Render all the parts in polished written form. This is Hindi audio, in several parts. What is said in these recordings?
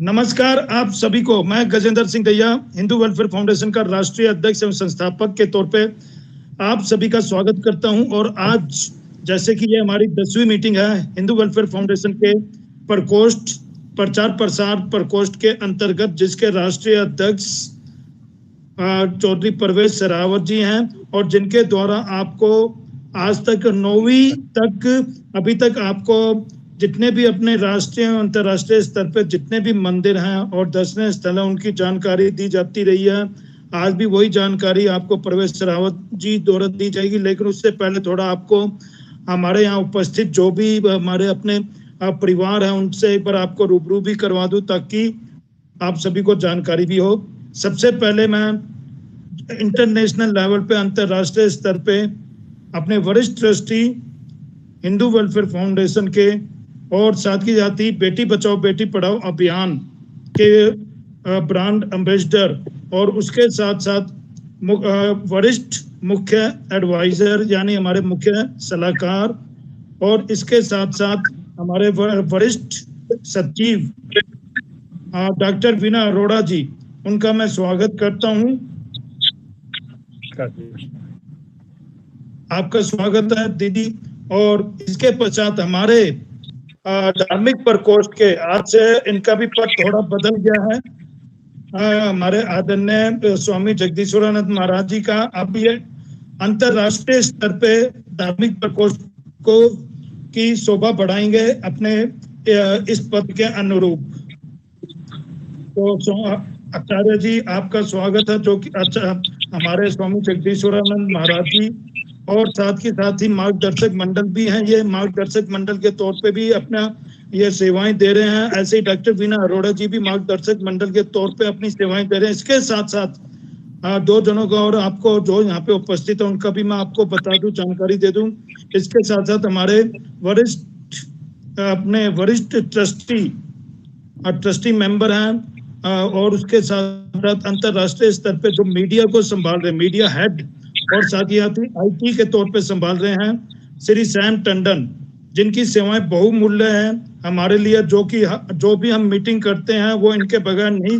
नमस्कार आप सभी को। मैं गजेंद्र सिंह दैया, हिंदू वेलफेयर फाउंडेशन का राष्ट्रीय अध्यक्ष एवं संस्थापक के तौर पे आप सभी का स्वागत करता हूं। और आज जैसे कि ये हमारी 10वीं मीटिंग है हिंदू वेलफेयर फाउंडेशन के प्रकोष्ठ प्रचार प्रसार प्रकोष्ठ के अंतर्गत, जिसके राष्ट्रीय अध्यक्ष चौधरी परवेज सरावत जी हैं और जिनके द्वारा आपको आज तक 9वीं तक अभी तक आपको जितने भी अपने राष्ट्रीय और अंतर्राष्ट्रीय स्तर पर जितने भी मंदिर हैं और दर्शनीय स्थल हैं उनकी जानकारी दी जाती रही है। आज भी वही जानकारी आपको परवेज सरावत जी द्वारा दी जाएगी, लेकिन उससे पहले थोड़ा आपको हमारे यहाँ उपस्थित जो भी हमारे अपने परिवार हैं उनसे एक बार आपको रूबरू भी करवा दूं ताकि आप सभी को जानकारी भी हो। सबसे पहले मैं इंटरनेशनल लेवल पे, अंतर्राष्ट्रीय स्तर पे अपने वरिष्ठ ट्रस्टी हिंदू वेलफेयर फाउंडेशन के और साथ ही साथ ही बेटी बचाओ बेटी पढ़ाओ अभियान के ब्रांड एम्बेसडर और उसके साथ साथ वरिष्ठ मुख्य एडवाइजर यानी हमारे मुख्य सलाहकार और इसके साथ साथ हमारे वरिष्ठ सचिव डॉक्टर वीना अरोड़ा जी, उनका मैं स्वागत करता हूं। आपका स्वागत है दीदी। और इसके पश्चात हमारे धार्मिक प्रकोष्ठ के आज से इनका भी पद थोड़ा बदल गया है। हमारे आदरणीय स्वामी जगदीश्वरानंद महाराज जी का अब ये अंतरराष्ट्रीय स्तर पे धार्मिक प्रकोष्ठ को की शोभा बढ़ाएंगे अपने इस पद के अनुरूप। तो आचार्य जी आपका स्वागत है, जो कि अच्छा हमारे स्वामी जगदीश्वरानंद महाराज जी और साथ ही मार्गदर्शक मंडल भी हैं। ये मार्गदर्शक मंडल के तौर पे भी अपना ये सेवाएं दे रहे हैं। ऐसे ही डॉक्टर वीना अरोड़ा जी भी मार्गदर्शक मंडल के तौर पे अपनी सेवाएं दे रहे हैं। इसके साथ साथ दो जनों का और आपको जो यहाँ पे उपस्थित है उनका भी मैं आपको बता दूं, जानकारी दे दूं। इसके साथ साथ हमारे वरिष्ठ ट्रस्टी मेंबर हैं और उसके साथ साथ अंतरराष्ट्रीय स्तर पे जो मीडिया को संभाल रहे, मीडिया हेड और साथ ही आईटी के तौर पे संभाल रहे हैं, श्री सैम टंडन, जिनकी सेवाएं बहुमूल्य हैं हमारे लिए। जो भी हम मीटिंग करते हैं वो इनके बगैर नहीं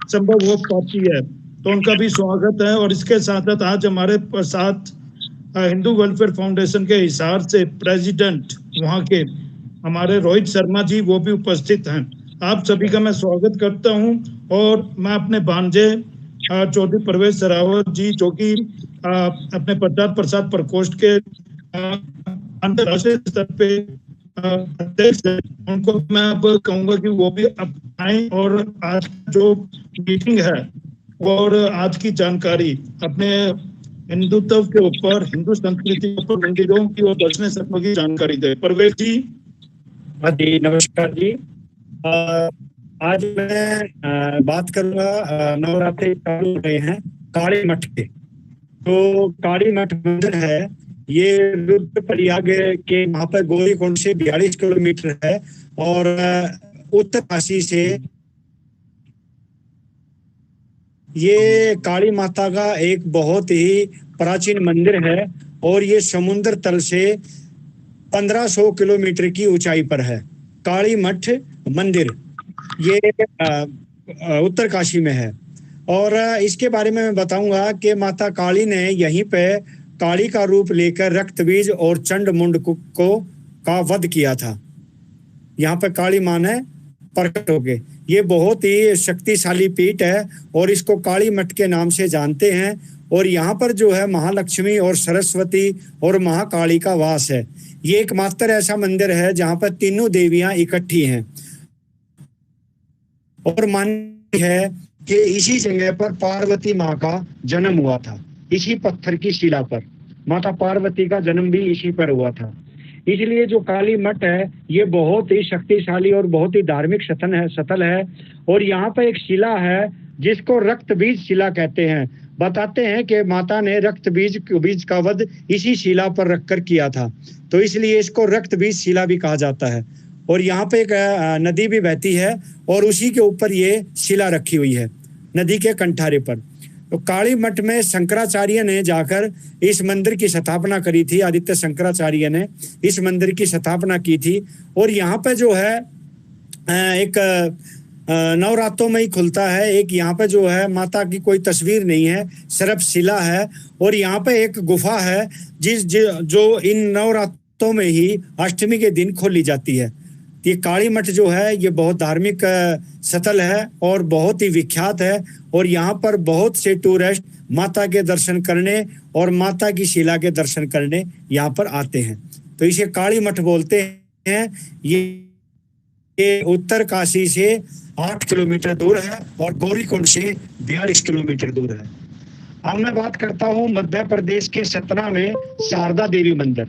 संभव हो पाती है, तो उनका भी स्वागत है। और इसके साथ साथ आज हमारे साथ हिंदू वेलफेयर फाउंडेशन के हिसार से प्रेसिडेंट वहाँ के हमारे रोहित शर्मा जी, वो भी उपस्थित हैं। आप सभी का मैं स्वागत करता हूं। और मैं अपने भांजे चौधरी परवेज सरावत जी, जो कि अपने प्रचार प्रसार प्रकोष्ठ के अंतरराष्ट्रीय स्तर पे अध्यक्ष, उनको मैं अब कहूंगा कि वो भी अब आए और आज जो मीटिंग है और आज की जानकारी अपने हिंदुत्व के ऊपर, हिंदू संस्कृति के ऊपर, मंदिरों की और दर्शनीय स्थलों की जानकारी दे। परवेज जी। जी नमस्कार जी। आज मैं बात करूंगा, नवरात्रि चालू हो रहे हैं काली मठ के। तो काली मठ मंदिर है, ये रुद्रप्रयाग के वहां पर गौरीकुंड से 42 किलोमीटर है और उत्तर काशी से ये काली माता का एक बहुत ही प्राचीन मंदिर है और ये समुद्र तल से 1500 किलोमीटर की ऊंचाई पर है। काली मठ मंदिर ये उत्तर काशी में है। और इसके बारे में मैं बताऊंगा कि माता काली ने यहीं पे काली का रूप लेकर रक्तबीज और चंड मुंड का वध किया था। यहाँ पे काली मां ने प्रकट हो गए। ये बहुत ही शक्तिशाली पीठ है और इसको काली मठ के नाम से जानते हैं। और यहाँ पर जो है महालक्ष्मी और सरस्वती और महाकाली का वास है। ये एकमात्र ऐसा मंदिर है जहाँ पर तीनों देवियां इकट्ठी हैं। और मान्य है कि इसी जगह पर पार्वती माँ का जन्म हुआ था, इसी पत्थर की शिला पर माता पार्वती का जन्म भी इसी पर हुआ था। इसलिए जो काली मठ है ये बहुत ही शक्तिशाली और बहुत ही धार्मिक स्थल है। और यहाँ पर एक शिला है जिसको रक्त बीज शिला कहते हैं। बताते हैं कि माता ने रक्त बीज का वध इसी शिला पर रखकर किया था, तो इसलिए इसको रक्त बीज शिला भी कहा जाता है। और यहाँ पे एक नदी भी बहती है और उसी के ऊपर ये शिला रखी हुई है, नदी के कंठारे पर। तो काली मठ में शंकराचार्य ने जाकर इस मंदिर की स्थापना करी थी। आदित्य शंकराचार्य ने इस मंदिर की स्थापना की थी। और यहाँ पे जो है एक नवरात्रों में ही खुलता है। एक यहाँ पे जो है माता की कोई तस्वीर नहीं है, सिर्फ शिला है। और यहाँ पे एक गुफा है जो इन नवरात्रों में ही अष्टमी के दिन खोली जाती है। ये काली मठ जो है ये बहुत धार्मिक स्थल है और बहुत ही विख्यात है। और यहाँ पर बहुत से टूरिस्ट माता के दर्शन करने और माता की शिला के दर्शन करने यहाँ पर आते हैं। तो इसे काली मठ बोलते हैं। ये उत्तर काशी से 8 किलोमीटर दूर है और गौरीकुंड से 42 किलोमीटर दूर है। अब मैं बात करता हूँ मध्य प्रदेश के सतना में शारदा देवी मंदिर।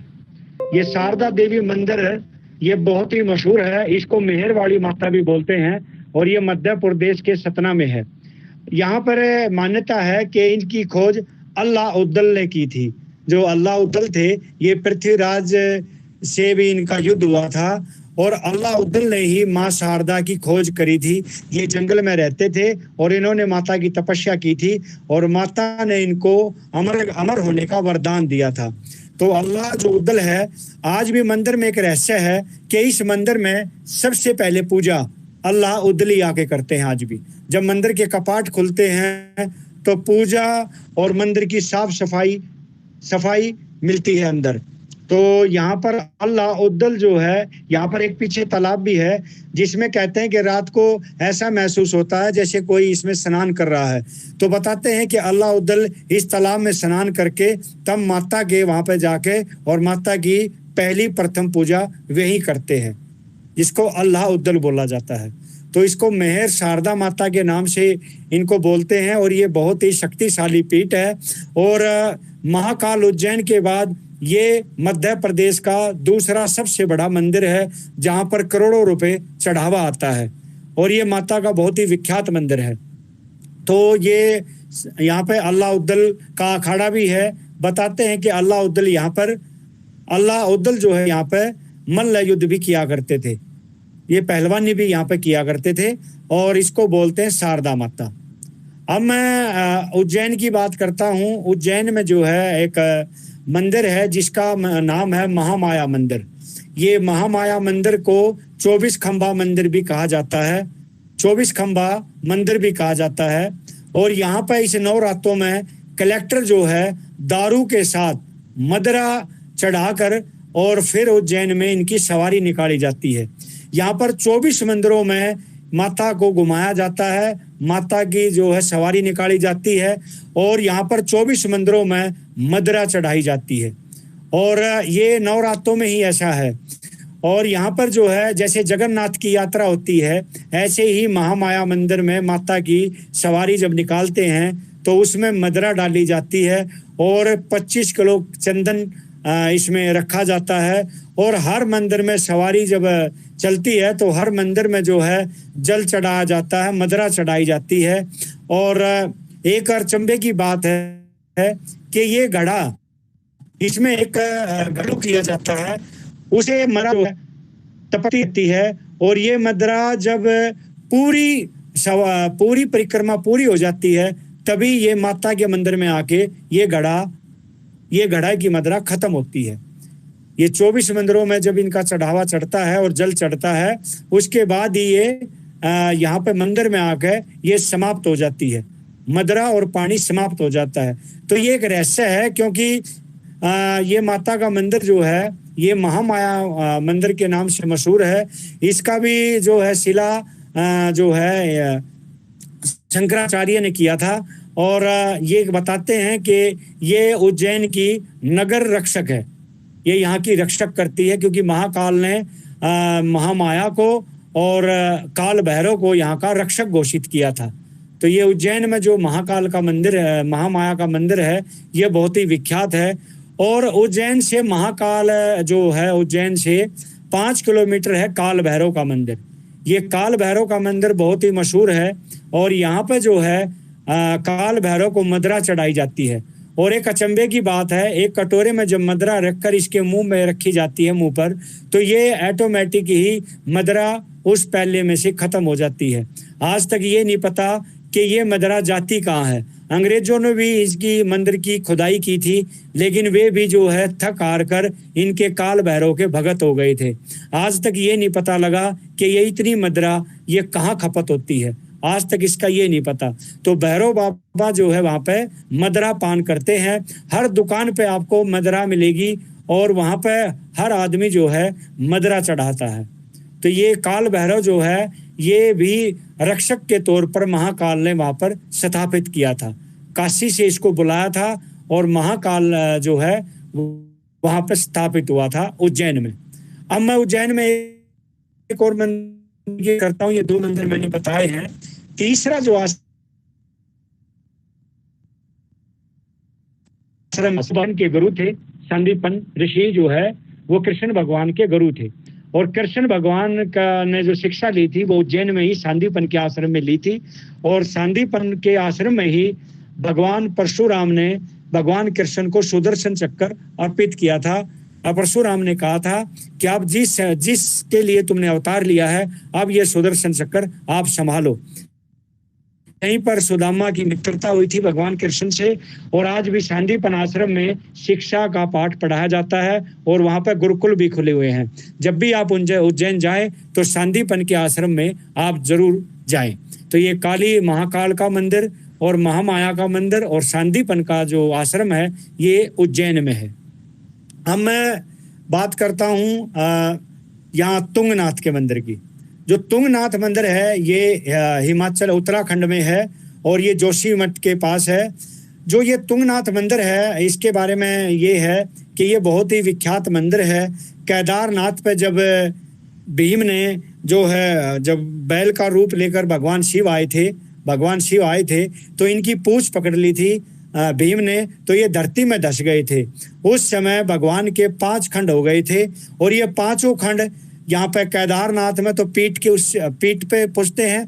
ये शारदा देवी मंदिर ये बहुत ही मशहूर है। इसको मेहर वाली माता भी बोलते हैं और ये मध्य प्रदेश के सतना में है। यहाँ पर मान्यता है कि इनकी खोज अल्लाउद्दीन ने की थी। जो अल्लाउद्दीन थे ये पृथ्वीराज से भी इनका युद्ध हुआ था और अल्लाउद्दीन ने ही माँ शारदा की खोज करी थी। ये जंगल में रहते थे और इन्होंने माता की तपस्या की थी और माता ने इनको अमर होने का वरदान दिया था। तो अल्लाह जो उद्दल है, आज भी मंदिर में एक रहस्य है कि इस मंदिर में सबसे पहले पूजा अल्लाह उद्दली आके करते हैं। आज भी जब मंदिर के कपाट खुलते हैं तो पूजा और मंदिर की साफ सफाई मिलती है अंदर। तो यहाँ पर अल्लाह उद्दल जो है, यहाँ पर एक पीछे तालाब भी है जिसमें कहते हैं कि रात को ऐसा महसूस होता है जैसे कोई इसमें स्नान कर रहा है। तो बताते हैं कि अल्लाह उद्दल इस तालाब में स्नान करके तब माता के वहां पे जाके और माता की पहली प्रथम पूजा वही करते हैं, जिसको अल्लाह उद्दल बोला जाता है। तो इसको मेहर शारदा माता के नाम से इनको बोलते हैं और ये बहुत ही शक्तिशाली पीठ है। और महाकाल उज्जैन के बाद ये मध्य प्रदेश का दूसरा सबसे बड़ा मंदिर है जहां पर करोड़ों रुपए चढ़ावा आता है और ये माता का बहुत ही विख्यात मंदिर है। तो ये यहाँ पे अल्लाउद्दल का अखाड़ा भी है। बताते हैं कि अल्लाउद्दल जो है यहाँ पे मल्ल युद्ध भी किया करते थे। ये पहलवानी भी यहाँ पे किया करते थे और इसको बोलते हैं शारदा माता। अब मैं उज्जैन की बात करता हूँ। उज्जैन में जो है एक मंदिर है जिसका नाम है महामाया मंदिर। ये महामाया मंदिर को 24 खंबा मंदिर भी कहा जाता है, 24 खंबा मंदिर भी कहा जाता है। और यहाँ पर इस नवरात्रों में कलेक्टर जो है दारू के साथ मदरा चढ़ाकर और फिर उज्जैन में इनकी सवारी निकाली जाती है। यहाँ पर 24 मंदिरों में माता को घुमाया जाता है, माता की जो है सवारी निकाली जाती है और यहाँ पर 24 मंदिरों में मदरा चढ़ाई जाती है। और ये नवरात्रों में ही ऐसा है। और यहाँ पर जो है जैसे जगन्नाथ की यात्रा होती है, ऐसे ही महामाया मंदिर में माता की सवारी जब निकालते हैं तो उसमें मदरा डाली जाती है और 25 किलो चंदन इसमें रखा जाता है। और हर मंदिर में सवारी जब चलती है तो हर मंदिर में जो है जल चढ़ाया जाता है, मदरा चढ़ाई जाती है। और एक अचंभे की बात है कि ये घड़ा, इसमें एक घड़ू किया जाता है, उसे मदरा तपती रहती है और ये मदरा जब पूरी परिक्रमा पूरी हो जाती है तभी ये माता के मंदिर में आके ये घड़ा की मदरा खत्म होती है। ये 24 मंदिरों में जब इनका चढ़ावा चढ़ता है और जल चढ़ता है उसके बाद ही ये यहाँ पे मंदिर में आकर ये समाप्त हो जाती है, मदरा और पानी समाप्त हो जाता है। तो ये एक रहस्य है क्योंकि ये माता का मंदिर जो है ये महामाया मंदिर के नाम से मशहूर है। इसका भी जो है शिला जो है शंकराचार्य ने किया था और ये बताते हैं कि ये उज्जैन की नगर रक्षक है, ये यहाँ की रक्षक करती है क्योंकि महाकाल ने महामाया को और काल भैरव को यहाँ का रक्षक घोषित किया था। तो ये उज्जैन में जो महाकाल का मंदिर है, महामाया का मंदिर है, ये बहुत ही विख्यात है। और उज्जैन से महाकाल जो है, उज्जैन से 5 किलोमीटर है काल भैरव का मंदिर। ये काल भैरव का मंदिर बहुत ही मशहूर है और यहाँ पे जो है काल भैरव को मदरा चढ़ाई जाती है। और एक अचंभे की बात है, एक कटोरे में जब मदरा रखकर इसके मुंह में रखी जाती है, मुंह पर, तो ये ऑटोमेटिक ही मदरा उस प्याले में से खत्म हो जाती है। आज तक ये नहीं पता कि ये मदरा जाती कहाँ है। अंग्रेजों ने भी इसकी मंदिर की खुदाई की थी, लेकिन वे भी जो है थक हार कर इनके काल भैरव के भगत हो गए थे। आज तक ये नहीं पता लगा कि ये इतनी मदिरा ये कहाँ खपत होती है, आज तक इसका ये नहीं पता। तो भैरव बाबा जो है वहां पे मदिरा पान करते हैं, हर दुकान पे आपको मदिरा मिलेगी और वहां पे हर आदमी जो है मदिरा चढ़ाता है। तो ये काल भैरव जो है ये भी रक्षक के तौर पर महाकाल ने वहां पर स्थापित किया था। काशी से इसको बुलाया था और महाकाल जो है वहां पर स्थापित हुआ था उज्जैन में। अब मैं उज्जैन में एक और मंदिर करता हूँ, ये 2 मंदिर मैंने बताए हैं। तीसरा जो आश्रम के गुरु थे संदीपन ऋषि जो है वो कृष्ण भगवान के गुरु थे, और कृष्ण भगवान का ने जो शिक्षा ली थी वो उज्जैन में ही सांदीपन के आश्रम में ली थी। और सांदीपन के आश्रम में ही भगवान परशुराम ने भगवान कृष्ण को सुदर्शन चक्र अर्पित किया था। परशुराम ने कहा था कि आप जिसके लिए तुमने अवतार लिया है, अब ये सुदर्शन चक्र आप संभालो। यहीं पर सुदामा की मित्रता हुई थी भगवान कृष्ण से, और आज भी सांदीपन आश्रम में शिक्षा का पाठ पढ़ाया जाता है और वहां पर गुरुकुल भी खुले हुए हैं। जब भी आप उज्जैन जाएं तो सांदीपन के आश्रम में आप जरूर जाएं। तो ये काली महाकाल का मंदिर और महामाया का मंदिर और सांदीपन का जो आश्रम है ये उज्जैन में है। अब मैं बात करता हूँ यहाँ तुंगनाथ के मंदिर की। जो तुंगनाथ मंदिर है ये हिमाचल उत्तराखंड में है और ये जोशीमठ के पास है। जो ये तुंगनाथ मंदिर है इसके बारे में ये है कि ये बहुत ही विख्यात मंदिर है। केदारनाथ पे जब भीम ने जो है जब बैल का रूप लेकर भगवान शिव आए थे तो इनकी पूंछ पकड़ ली थी भीम ने, तो ये धरती में धस गए थे। उस समय भगवान के 5 खंड हो गए थे और ये 5 खंड यहाँ पे केदारनाथ में तो पीठ पे पुजते हैं।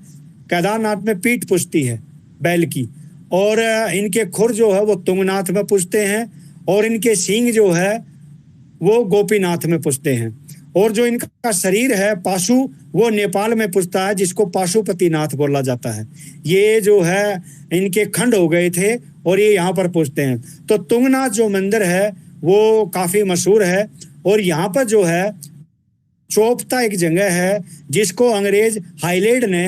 केदारनाथ में पीठ पुजती है बैल की, और इनके खुर जो है वो तुंगनाथ में पुजते हैं, और इनके सींग जो है वो गोपीनाथ में पुजते हैं। और जो इनका शरीर है पाशु वो नेपाल में पुजता है, जिसको पाशुपतिनाथ बोला जाता है। ये जो है इनके खंड हो गए थे और ये यहाँ पर पुजते हैं। तो तुंगनाथ जो मंदिर है वो काफी मशहूर है। और यहाँ पर जो है चोपता एक जगह है जिसको अंग्रेज हाईलैंड ने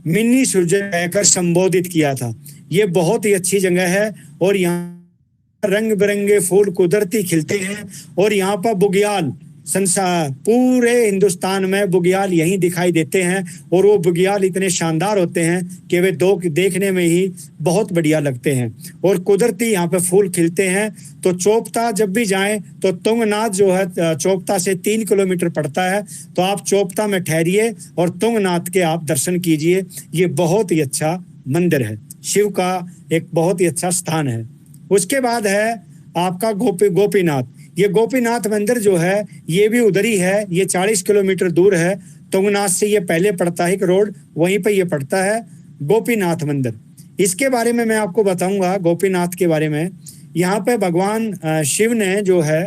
मिनी स्विट्जरलैंड कहकर संबोधित किया था। ये बहुत ही अच्छी जगह है और यहाँ रंग बिरंगे फूल कुदरती खिलते हैं। और यहाँ पर बुग्याल संसार पूरे हिंदुस्तान में बुग्याल यहीं दिखाई देते हैं, और वो बुग्याल इतने शानदार होते हैं कि वे देखने में ही बहुत बढ़िया लगते हैं और कुदरती यहाँ पे फूल खिलते हैं। तो चोपता जब भी जाएं तो तुंगनाथ जो है चोपता से 3 किलोमीटर पड़ता है, तो आप चोपता में ठहरिए और तुंगनाथ के आप दर्शन कीजिए। ये बहुत ही अच्छा मंदिर है, शिव का एक बहुत ही अच्छा स्थान है। उसके बाद है आपका गोपीनाथ। ये गोपीनाथ मंदिर जो है ये भी उधर ही है, ये 40 किलोमीटर दूर है। तुंगनाथ से ये पहले पड़ता है एक रोड, वहीं पे ये पड़ता है गोपीनाथ मंदिर। इसके बारे में मैं आपको बताऊंगा गोपीनाथ के बारे में। यहाँ पे भगवान शिव ने जो है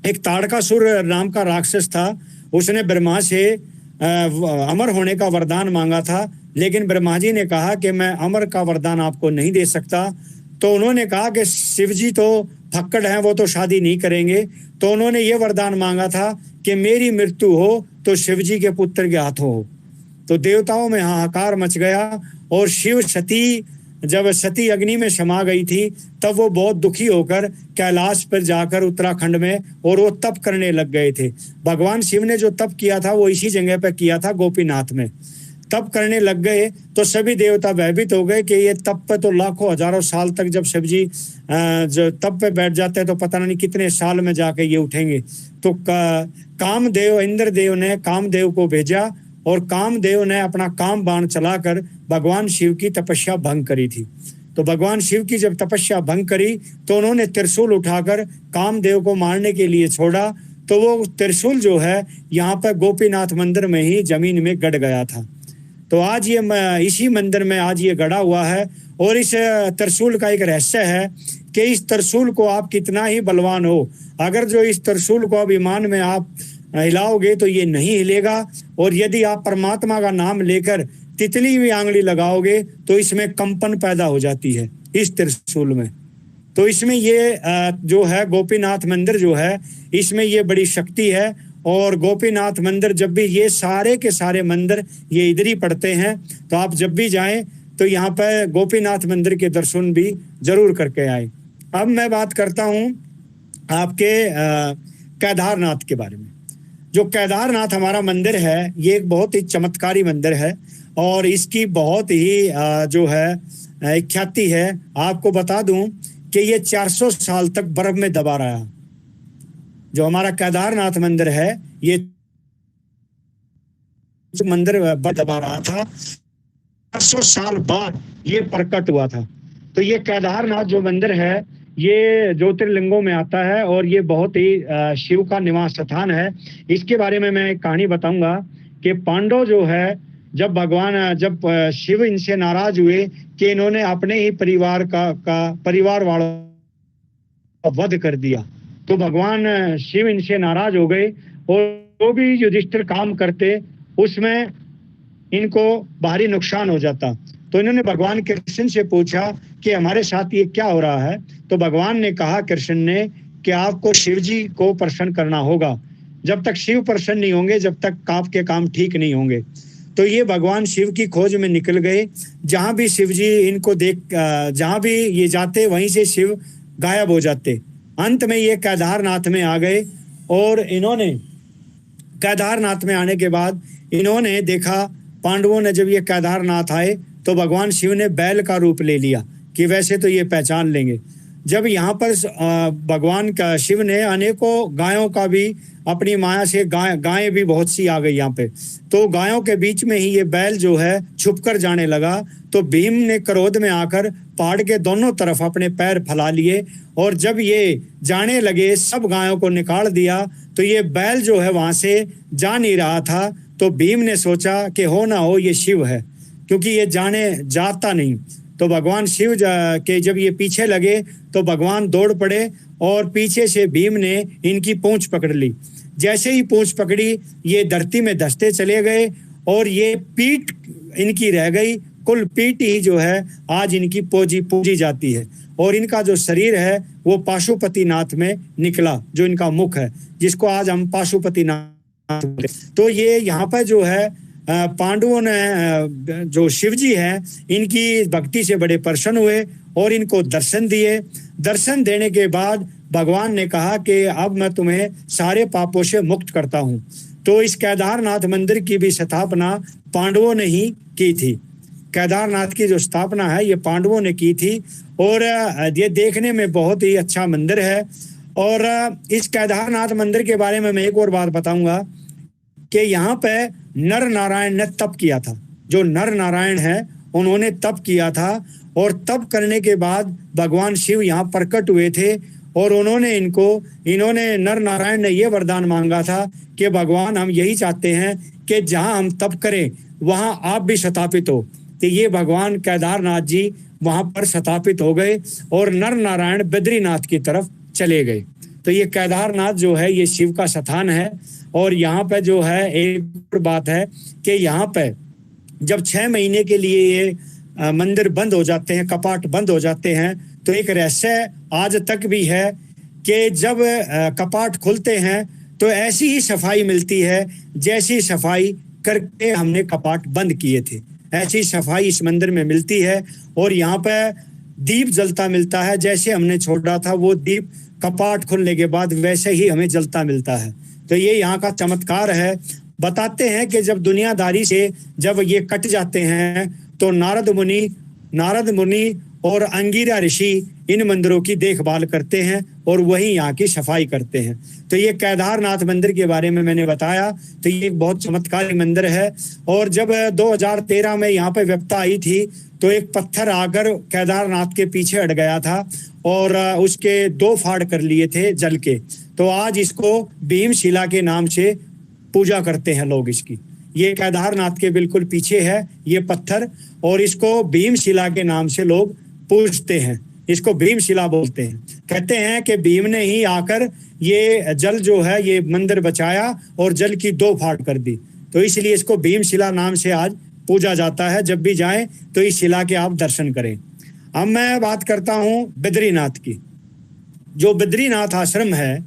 एक ताड़कासुर नाम का राक्षस था, उसने ब्रह्मा से अमर होने का वरदान मांगा था, लेकिन ब्रह्मा जी ने कहा कि मैं अमर का वरदान आपको नहीं दे सकता। तो उन्होंने कहा कि शिव जी तो फक्कड़ हैं, वो तो शादी नहीं करेंगे। तो उन्होंने ये वरदान मांगा था कि मेरी मृत्यु हो तो शिव जी के पुत्र के हाथों हो। तो देवताओं में हाहाकार मच गया और शिव जब सती अग्नि में समा गई थी तब वो बहुत दुखी होकर कैलाश पर जाकर उत्तराखंड में और वो तप करने लग गए थे। भगवान शिव ने जो तप किया था वो इसी जगह पर किया था, गोपीनाथ में तप करने लग गए। तो सभी देवता भयभीत हो गए कि ये तप पे तो लाखों हजारों साल तक जब शिव जी जो तप पे बैठ जाते हैं तो पता नहीं कितने साल में जाके ये उठेंगे। तो कामदेव इंद्रदेव ने कामदेव को भेजा और कामदेव ने अपना काम बाण चलाकर भगवान शिव की तपस्या भंग करी थी। तो भगवान शिव की जब तपस्या भंग करी तो उन्होंने त्रिशूल उठाकर कामदेव को मारने के लिए छोड़ा। तो वो त्रिशूल जो है यहाँ पर गोपीनाथ मंदिर में ही जमीन में गड़ गया था। तो आज ये इसी मंदिर में आज ये गड़ा हुआ है। और इस त्रिशूल का एक रहस्य है कि इस त्रिशूल को आप कितना ही बलवान हो, अगर जो इस त्रिशूल को अभिमान में आप हिलाओगे तो ये नहीं हिलेगा। और यदि आप परमात्मा का नाम लेकर तितली भी आंगली लगाओगे तो इसमें कंपन पैदा हो जाती है इस त्रिशूल में। तो इसमें ये जो है गोपीनाथ मंदिर जो है, इसमें ये बड़ी शक्ति है। और गोपीनाथ मंदिर जब भी, ये सारे के सारे मंदिर ये इधर ही पड़ते हैं, तो आप जब भी जाएं तो यहाँ पे गोपीनाथ मंदिर के दर्शन भी जरूर करके आए। अब मैं बात करता हूँ आपके केदारनाथ के बारे में। जो केदारनाथ हमारा मंदिर है, ये एक बहुत ही चमत्कारी मंदिर है और इसकी बहुत ही जो है ख्याति है। आपको बता दूं कि ये 400 साल तक बर्फ में दबा रहा। जो हमारा केदारनाथ मंदिर है, ये मंदिर दबा रहा था, 400 साल बाद ये प्रकट हुआ था। तो ये केदारनाथ जो मंदिर है, ये ज्योतिर्लिंगों में आता है और ये बहुत ही शिव का निवास स्थान है। इसके बारे में मैं एक कहानी बताऊंगा कि पांडव जो है, जब शिव इनसे नाराज हुए कि इन्होंने अपने ही परिवार वालों का वध कर दिया, तो भगवान शिव इनसे नाराज हो गए और जो भी युधिष्ठिर काम करते उसमें इनको भारी नुकसान हो जाता। तो इन्होंने भगवान कृष्ण से पूछा कि हमारे साथ ये क्या हो रहा है। तो भगवान ने कहा कृष्ण ने कि आपको शिव जी को प्रसन्न करना होगा। जब तक शिव प्रसन्न नहीं होंगे, जब तक आपके काम ठीक नहीं होंगे। तो ये भगवान शिव की खोज में निकल गए। जहां भी शिव जी इनको जहां भी ये जाते, वहीं से शिव गायब हो जाते। अंत में ये केदारनाथ में आ गए और इन्होंने केदारनाथ में आने के बाद इन्होंने देखा, पांडवों ने जब ये केदारनाथ आए तो भगवान शिव ने बैल का रूप ले लिया कि वैसे तो ये पहचान लेंगे। जब यहाँ पर भगवान का शिव ने अनेकों गायों का भी अपनी माया से, गायें भी बहुत सी आ गई यहाँ पे, तो गायों के बीच में ही ये बैल जो है छुपकर जाने लगा। तो भीम ने क्रोध में आकर पहाड़ के दोनों तरफ अपने पैर फैला लिए और जब ये जाने लगे, सब गायों को निकाल दिया। तो ये बैल जो है वहां से जा नहीं रहा था। तो भीम ने सोचा कि हो ना हो ये शिव है, क्योंकि ये जाता नहीं। तो भगवान शिव के जब ये पीछे लगे तो भगवान दौड़ पड़े और पीछे से भीम ने इनकी पूंछ पकड़ ली। जैसे ही पूंछ पकड़ी, ये धरती में धंसते चले गए और ये पीठ इनकी रह गई। कुल पीठ ही जो है आज इनकी पूजी जाती है और इनका जो शरीर है वो पाशुपतिनाथ में निकला, जो इनका मुख है, जिसको आज हम पाशुपतिनाथ। तो ये यहाँ पर जो है पांडवों ने, जो शिव जी हैं, इनकी भक्ति से बड़े प्रसन्न हुए और इनको दर्शन दिए। दर्शन देने के बाद भगवान ने कहा कि अब मैं तुम्हें सारे पापों से मुक्त करता हूँ। तो इस केदारनाथ मंदिर की भी स्थापना पांडवों ने ही की थी। केदारनाथ की जो स्थापना है ये पांडवों ने की थी और ये देखने में बहुत ही अच्छा मंदिर है। और इस केदारनाथ मंदिर के बारे में मैं एक और बात बताऊंगा कि यहाँ पे नर नारायण ने तप किया था। जो नर नारायण है उन्होंने तप किया था और तप करने के बाद भगवान शिव यहाँ प्रकट हुए थे और इन्होंने नर नारायण ने ये वरदान मांगा था कि भगवान हम यही चाहते हैं कि जहाँ हम तप करें वहाँ आप भी स्थापित हो। तो ये भगवान केदारनाथ जी वहाँ पर स्थापित हो गए और नर नारायण बद्रीनाथ की तरफ चले गए। तो ये केदारनाथ जो है ये शिव का स्थान है। और यहाँ पे जो है एक बात है कि यहाँ पे जब 6 महीने के लिए ये मंदिर बंद हो जाते हैं, कपाट बंद हो जाते हैं, तो एक रहस्य आज तक भी है कि जब कपाट खुलते हैं तो ऐसी ही सफाई मिलती है जैसी सफाई करके हमने कपाट बंद किए थे। ऐसी सफाई इस मंदिर में मिलती है और यहाँ पे दीप जलता मिलता है, जैसे हमने छोड़ा था वो दीप कपाट खुलने के बाद वैसे ही हमें जलता मिलता है। तो ये यहाँ का चमत्कार है। बताते हैं कि जब दुनियादारी से जब ये कट जाते हैं तो नारद मुनि और अंगिरा ऋषि इन मंदिरों की देखभाल करते हैं और वही यहाँ की सफाई करते हैं। तो ये केदारनाथ मंदिर के बारे में मैंने बताया। तो ये एक बहुत चमत्कारी मंदिर है। और जब 2013 में यहाँ पे विपदा आई थी तो एक पत्थर आकर केदारनाथ के पीछे अड़ गया था और उसके 2 फाड़ कर लिए थे जल के। तो आज इसको भीमशिला के नाम से पूजा करते हैं लोग इसकी। ये केदारनाथ के बिल्कुल पीछे है ये पत्थर और इसको भीमशिला के नाम से लोग पूजते हैं। इसको भीमशिला बोलते हैं। कहते हैं कि भीम ने ही आकर ये जल जो है ये मंदिर बचाया और जल की 2 फाड़ कर दी। तो इसलिए इसको भीमशिला नाम से आज पूजा जाता है। जब भी जाएं तो इस शिला के आप दर्शन करें। अब मैं बात करता हूं बद्रीनाथ की। जो बद्रीनाथ आश्रम है,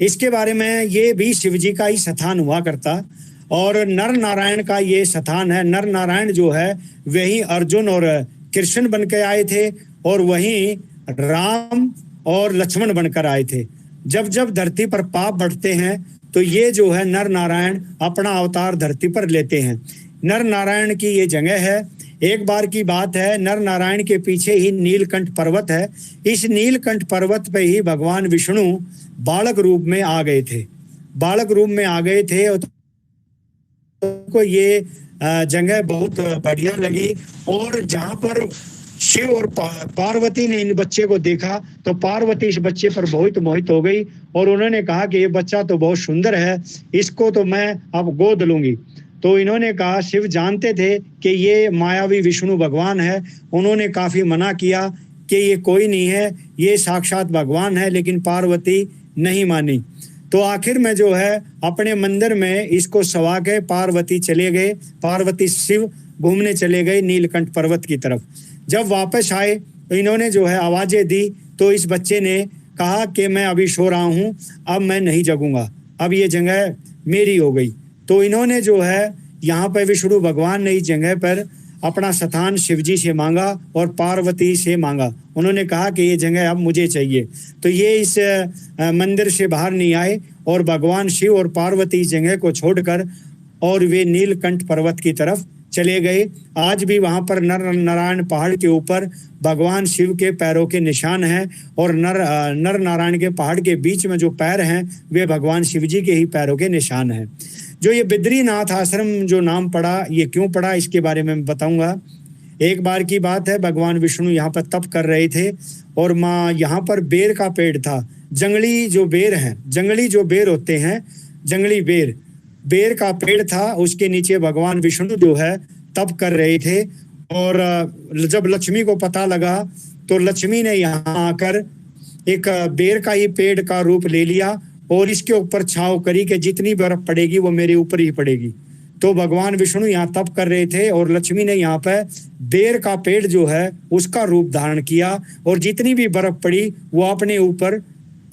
इसके बारे में, ये भी शिव जी का ही स्थान हुआ करता और नर नारायण का ये स्थान है। नर नारायण जो है वही अर्जुन और कृष्ण बन के आए थे और वहीं राम और लक्ष्मण बनकर आए थे। जब जब धरती पर पाप बढ़ते हैं तो ये जो है नर नारायण अपना अवतार धरती पर लेते हैं। नर नारायण की ये जगह है। एक बार की बात है, नर नारायण के पीछे ही नीलकंठ पर्वत है। इस नीलकंठ पर्वत पे ही भगवान विष्णु बालक रूप में आ गए थे। बालक रूप में आ गए थे को ये जगह बहुत बढ़िया लगी। और जहां पर शिव और पार्वती ने इन बच्चे को देखा तो पार्वती इस बच्चे पर बहुत मोहित हो गई और उन्होंने कहा कि ये बच्चा तो बहुत सुंदर है, इसको तो मैं अब गोद लूंगी। तो इन्होंने कहा, शिव जानते थे कि ये मायावी विष्णु भगवान है। उन्होंने काफी मना किया कि ये कोई नहीं है, ये साक्षात भगवान है, लेकिन पार्वती नहीं मानी। तो आखिर में जो है अपने मंदिर में इसको सवा के पार्वती चले गए, पार्वती शिव घूमने चले गए नीलकंठ पर्वत की तरफ। जब वापस आए तो इन्होंने जो है आवाजें दी तो इस बच्चे ने कहा कि मैं अभी सो रहा हूँ, अब मैं नहीं जगूंगा, अब ये जगह मेरी हो गई। तो इन्होंने जो है यहाँ पर विष्णु भगवान ने इस जगह पर अपना स्थान शिव जी से मांगा और पार्वती से मांगा। उन्होंने कहा कि ये जगह अब मुझे चाहिए। तो ये इस मंदिर से बाहर नहीं आए और भगवान शिव और पार्वती इस जगह को छोड़कर और वे नीलकंठ पर्वत की तरफ चले गए। आज भी वहां पर नर नारायण पहाड़ के ऊपर भगवान शिव के पैरों के निशान हैं और नर नारायण के पहाड़ के बीच में जो पैर हैं वे भगवान शिव जी के ही पैरों के निशान हैं। जो ये बद्रीनाथ आश्रम जो नाम पड़ा, ये क्यों पड़ा, इसके बारे में बताऊंगा। एक बार की बात है, भगवान विष्णु यहाँ पर तप कर रहे थे और माँ यहाँ पर बेर का पेड़ था। जंगली जो बेर हैं, जंगली जो बेर होते हैं, जंगली बेर, बेर का पेड़ था, उसके नीचे भगवान विष्णु जो है तप कर रहे थे। और जब लक्ष्मी को पता लगा तो लक्ष्मी ने यहाँ आकर एक बेर का ही पेड़ का रूप ले लिया और इसके ऊपर छांव करी कि जितनी बर्फ पड़ेगी वो मेरे ऊपर ही पड़ेगी। तो भगवान विष्णु यहाँ तप कर रहे थे और लक्ष्मी ने यहाँ पर बेर का पेड़ जो है उसका रूप धारण किया और जितनी भी बर्फ पड़ी वो अपने ऊपर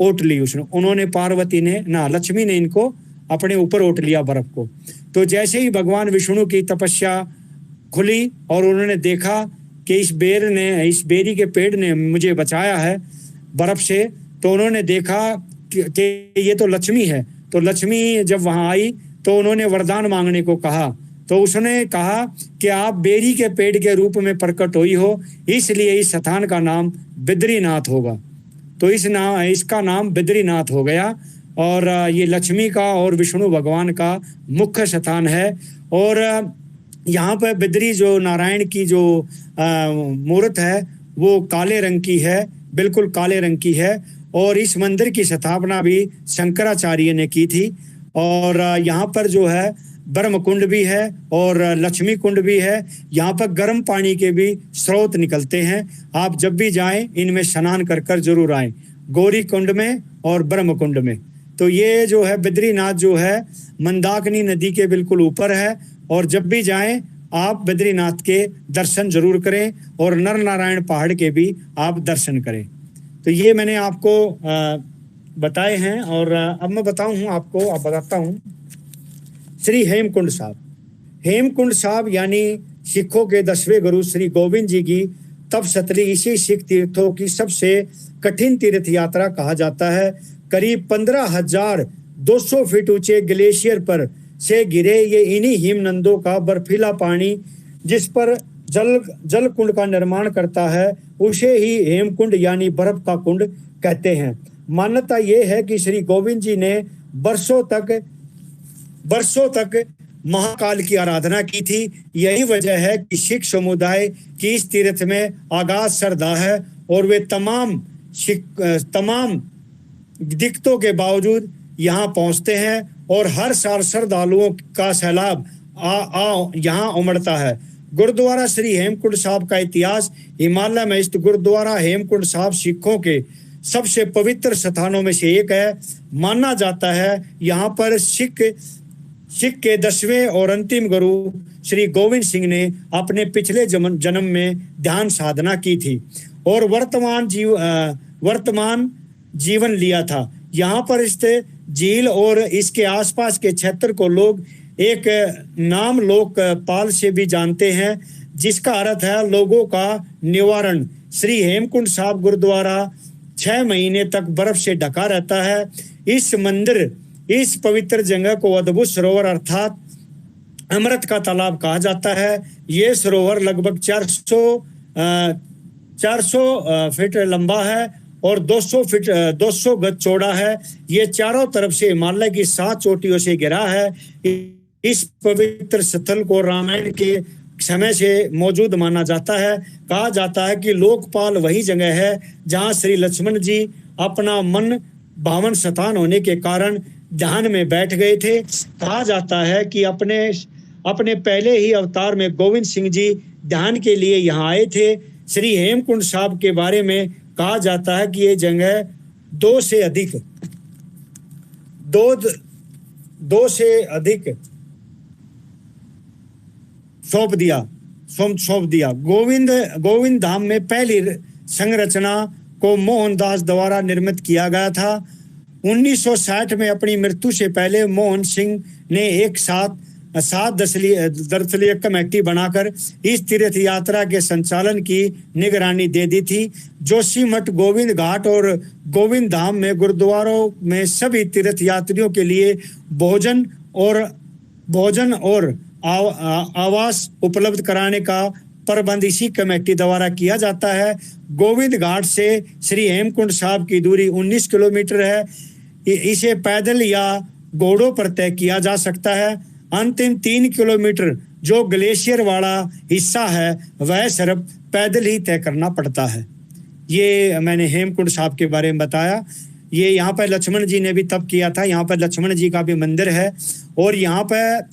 ओट ली। उन्होंने, पार्वती ने ना, लक्ष्मी ने इनको अपने ऊपर ओट लिया बर्फ को। तो जैसे ही भगवान विष्णु की तपस्या खुली और उन्होंने देखा कि इस बेरी के पेड़ ने मुझे बचाया है बर्फ से, तो उन्होंने देखा कि ये तो लक्ष्मी है। तो लक्ष्मी जब वहां आई तो उन्होंने वरदान मांगने को कहा। तो उसने कहा कि आप बेरी के पेड़ के रूप में प्रकट हुई हो, इसलिए इस स्थान का नाम बद्रीनाथ होगा। तो इसका नाम बद्रीनाथ हो गया और ये लक्ष्मी का और विष्णु भगवान का मुख्य स्थान है। और यहाँ पर बद्री जो नारायण की जो मूर्त है वो काले रंग की है, बिल्कुल काले रंग की है। और इस मंदिर की स्थापना भी शंकराचार्य ने की थी। और यहाँ पर जो है ब्रह्म कुंड भी है और लक्ष्मी कुंड भी है। यहाँ पर गर्म पानी के भी स्रोत निकलते हैं। आप जब भी जाएं इनमें स्नान कर कर जरूर आएं, गौरी कुंड में और ब्रह्म कुंड में। तो ये जो है बद्रीनाथ जो है मंदाकिनी नदी के बिल्कुल ऊपर है और जब भी जाएं आप बद्रीनाथ के दर्शन जरूर करें और नर नारायण पहाड़ के भी आप दर्शन करें। तो ये मैंने आपको बताए हैं। और अब मैं बताता हूँ श्री हेमकुंड साहब। हेमकुंड साहब यानी सिखों के 10वें गुरु श्री गोविंद जी की तपस्थली, इसी सिख तीर्थों की सबसे कठिन तीर्थ यात्रा कहा जाता है। करीब 15,200 फीट ऊंचे ग्लेशियर पर से गिरे ये इन्हीं हिमनंदों का बर्फीला पानी जिस पर जल कुंड का निर्माण करता है, उसे ही हेमकुंड यानी बर्फ का कुंड कहते हैं। मान्यता ये है कि श्री गोविंद जी ने वर्षों तक महाकाल की आराधना की थी। यही वजह है कि सिख समुदाय की इस तीर्थ में आगाज श्रद्धा है और वे तमाम दिक्कतों के बावजूद यहाँ पहुँचते हैं और हर साल श्रद्धालुओं का सैलाब यहाँ उमड़ता है। गुरुद्वारा श्री हेमकुंड साहब का इतिहास। हिमालय में स्थित गुरुद्वारा हेमकुंड साहब सिखों के सबसे पवित्र स्थानों में से एक है। माना जाता है यहाँ पर सिख सिख के 10वें और अंतिम गुरु श्री गोविंद सिंह ने अपने पिछले जन्म में ध्यान साधना की थी और वर्तमान जीवन लिया था। यहाँ पर स्थित झील और इसके आसपास के क्षेत्र को लोग एक नाम लोकपाल से भी जानते हैं, जिसका अर्थ है लोगों का निवारण। श्री हेमकुंड साहिब गुरुद्वारा 6 महीने तक बर्फ से ढका रहता है। इस पवित्र जगह को अद्भुत सरोवर अर्थात अमृत का तालाब कहा जाता है। ये सरोवर लगभग 400 फीट लंबा है और 200 गज चौड़ा है। ये चारों तरफ से हिमालय की 7 चोटियों से घिरा है। इस पवित्र स्थल को रामायण के समय से मौजूद माना जाता है। कहा जाता है कि लोकपाल वही जगह है जहां श्री लक्ष्मण जी अपना मन भावन स्थान होने के कारण ध्यान में बैठ गए थे। कहा जाता है कि अपने पहले ही अवतार में गोविंद सिंह जी ध्यान के लिए यहाँ आए थे। श्री हेमकुंड साहिब के बारे में कहा जाता है कि ये जगह दो से अधिक सौंप दिया। गोविंद धाम में पहली संरचना को मोहनदास द्वारा निर्मित किया गया था। 1960 में अपनी मृत्यु से पहले मोहन सिंह ने एक साथ 7 दर्शनीय कमेटी बनाकर इस तीर्थ यात्रा के संचालन की निगरानी दे दी थी। जोशीमठ, गोविंद घाट और गोविंद धाम में गुरुद्वारों में सभी तीर्थ यात्रियों के लिए भोजन और आवास उपलब्ध कराने का प्रबंध इसी कमेटी द्वारा किया जाता है। गोविंद घाट से श्री हेमकुंड साहिब की दूरी 19 किलोमीटर है। इसे पैदल या घोड़ों पर तय किया जा सकता है। अंतिम 3 किलोमीटर जो ग्लेशियर वाला हिस्सा है वह सिर्फ पैदल ही तय करना पड़ता है। ये मैंने हेमकुंड साहिब के बारे में बताया। ये यहाँ पर लक्ष्मण जी ने भी तप किया था। यहाँ पर लक्ष्मण जी का भी मंदिर है और यहाँ पर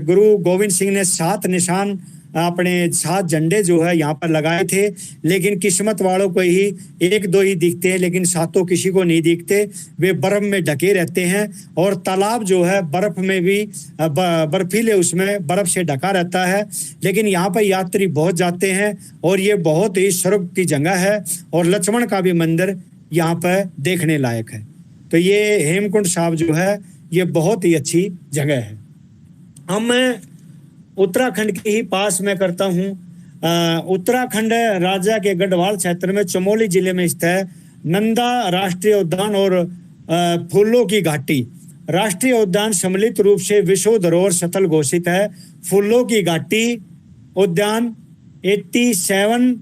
गुरु गोविंद सिंह ने 7 निशान अपने 7 झंडे जो है यहाँ पर लगाए थे, लेकिन किस्मत वालों को ही 1-2 ही दिखते हैं, लेकिन 7 किसी को नहीं दिखते। वे बर्फ में ढके रहते हैं और तालाब जो है बर्फ में भी बर्फीले उसमें बर्फ से ढका रहता है। लेकिन यहाँ पर यात्री बहुत जाते हैं और ये बहुत ही स्वर्ग की जगह है और लक्ष्मण का भी मंदिर यहाँ पर देखने लायक है। तो ये हेमकुंड साहिब जो है ये बहुत ही अच्छी जगह है। अब मैं उत्तराखंड के ही पास में करता हूँ। उत्तराखंड राज्य के गढ़वाल क्षेत्र में चमोली जिले में स्थित है नंदा राष्ट्रीय उद्यान और फूलों की घाटी। राष्ट्रीय उद्यान सम्मिलित रूप से विश्व धरोहर स्थल घोषित है। फूलों की घाटी उद्यान 87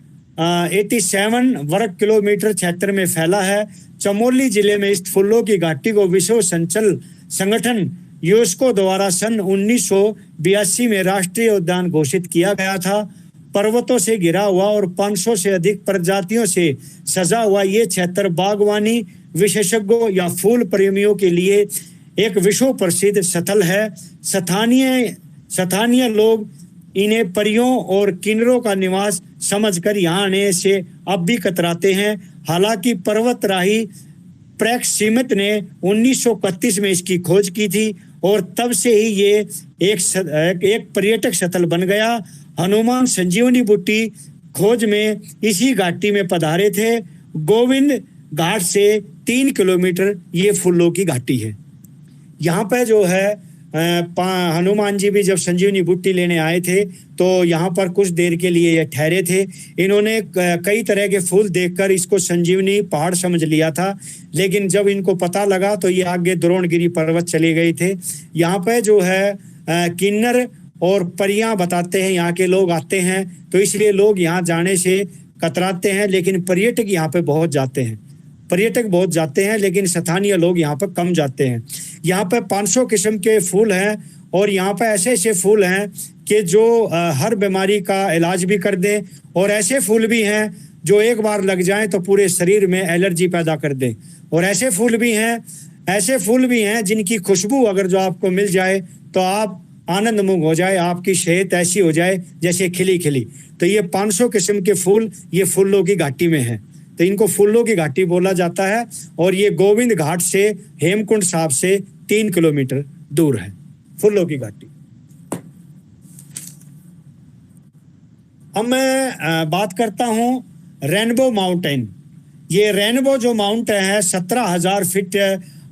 वर्ग किलोमीटर क्षेत्र में फैला है। चमोली जिले में इस फूलों की घाटी को विश्व संगठन यूनेस्को द्वारा सन 1982 में राष्ट्रीय उद्यान घोषित किया गया था। पर्वतों से घिरा हुआ और 500 से अधिक प्रजातियों से सजा हुआ ये क्षेत्र बागवानी विशेषज्ञों या फूल प्रेमियों के लिए एक विश्व प्रसिद्ध स्थल है। स्थानीय लोग इन्हें परियों और किन्नरों का निवास समझकर यहाँ आने से अब भी कतराते हैं। हालांकि पर्वतराही प्रैक्सिमित ने 1931 में इसकी खोज की थी और तब से ही ये एक पर्यटक स्थल बन गया। हनुमान संजीवनी बूटी खोज में इसी घाटी में पधारे थे। गोविंद घाट से 3 किलोमीटर ये फूलों की घाटी है। यहाँ पे जो है हनुमान जी भी जब संजीवनी बूटी लेने आए थे तो यहाँ पर कुछ देर के लिए ये ठहरे थे। इन्होंने कई तरह के फूल देखकर इसको संजीवनी पहाड़ समझ लिया था, लेकिन जब इनको पता लगा तो ये आगे द्रोणगिरी पर्वत चले गए थे। यहाँ पे जो है किन्नर और परियां बताते हैं यहाँ के लोग आते हैं, तो इसलिए लोग यहाँ जाने से कतराते हैं। लेकिन पर्यटक यहाँ पे बहुत जाते हैं, लेकिन स्थानीय लोग यहाँ पर कम जाते हैं। यहाँ पर 500 किस्म के फूल हैं और यहाँ पर ऐसे फूल हैं कि जो हर बीमारी का इलाज भी कर दें, और ऐसे फूल भी हैं जो एक बार लग जाएं तो पूरे शरीर में एलर्जी पैदा कर दें। और ऐसे फूल भी हैं जिनकी खुशबू अगर जो आपको मिल जाए तो आप आनंदमुग्ध हो जाए, आपकी सेहत ऐसी हो जाए जैसे खिली। तो ये 500 किस्म के फूल ये फूलों की घाटी में हैं, तो इनको फूलों की घाटी बोला जाता है। और ये गोविंद घाट से हेमकुंड साहिब से 3 किलोमीटर दूर है। फूलों की घाटी। अब मैं बात करता हूँ रेनबो माउंटेन। ये रेनबो जो माउंटेन है 17,000 फीट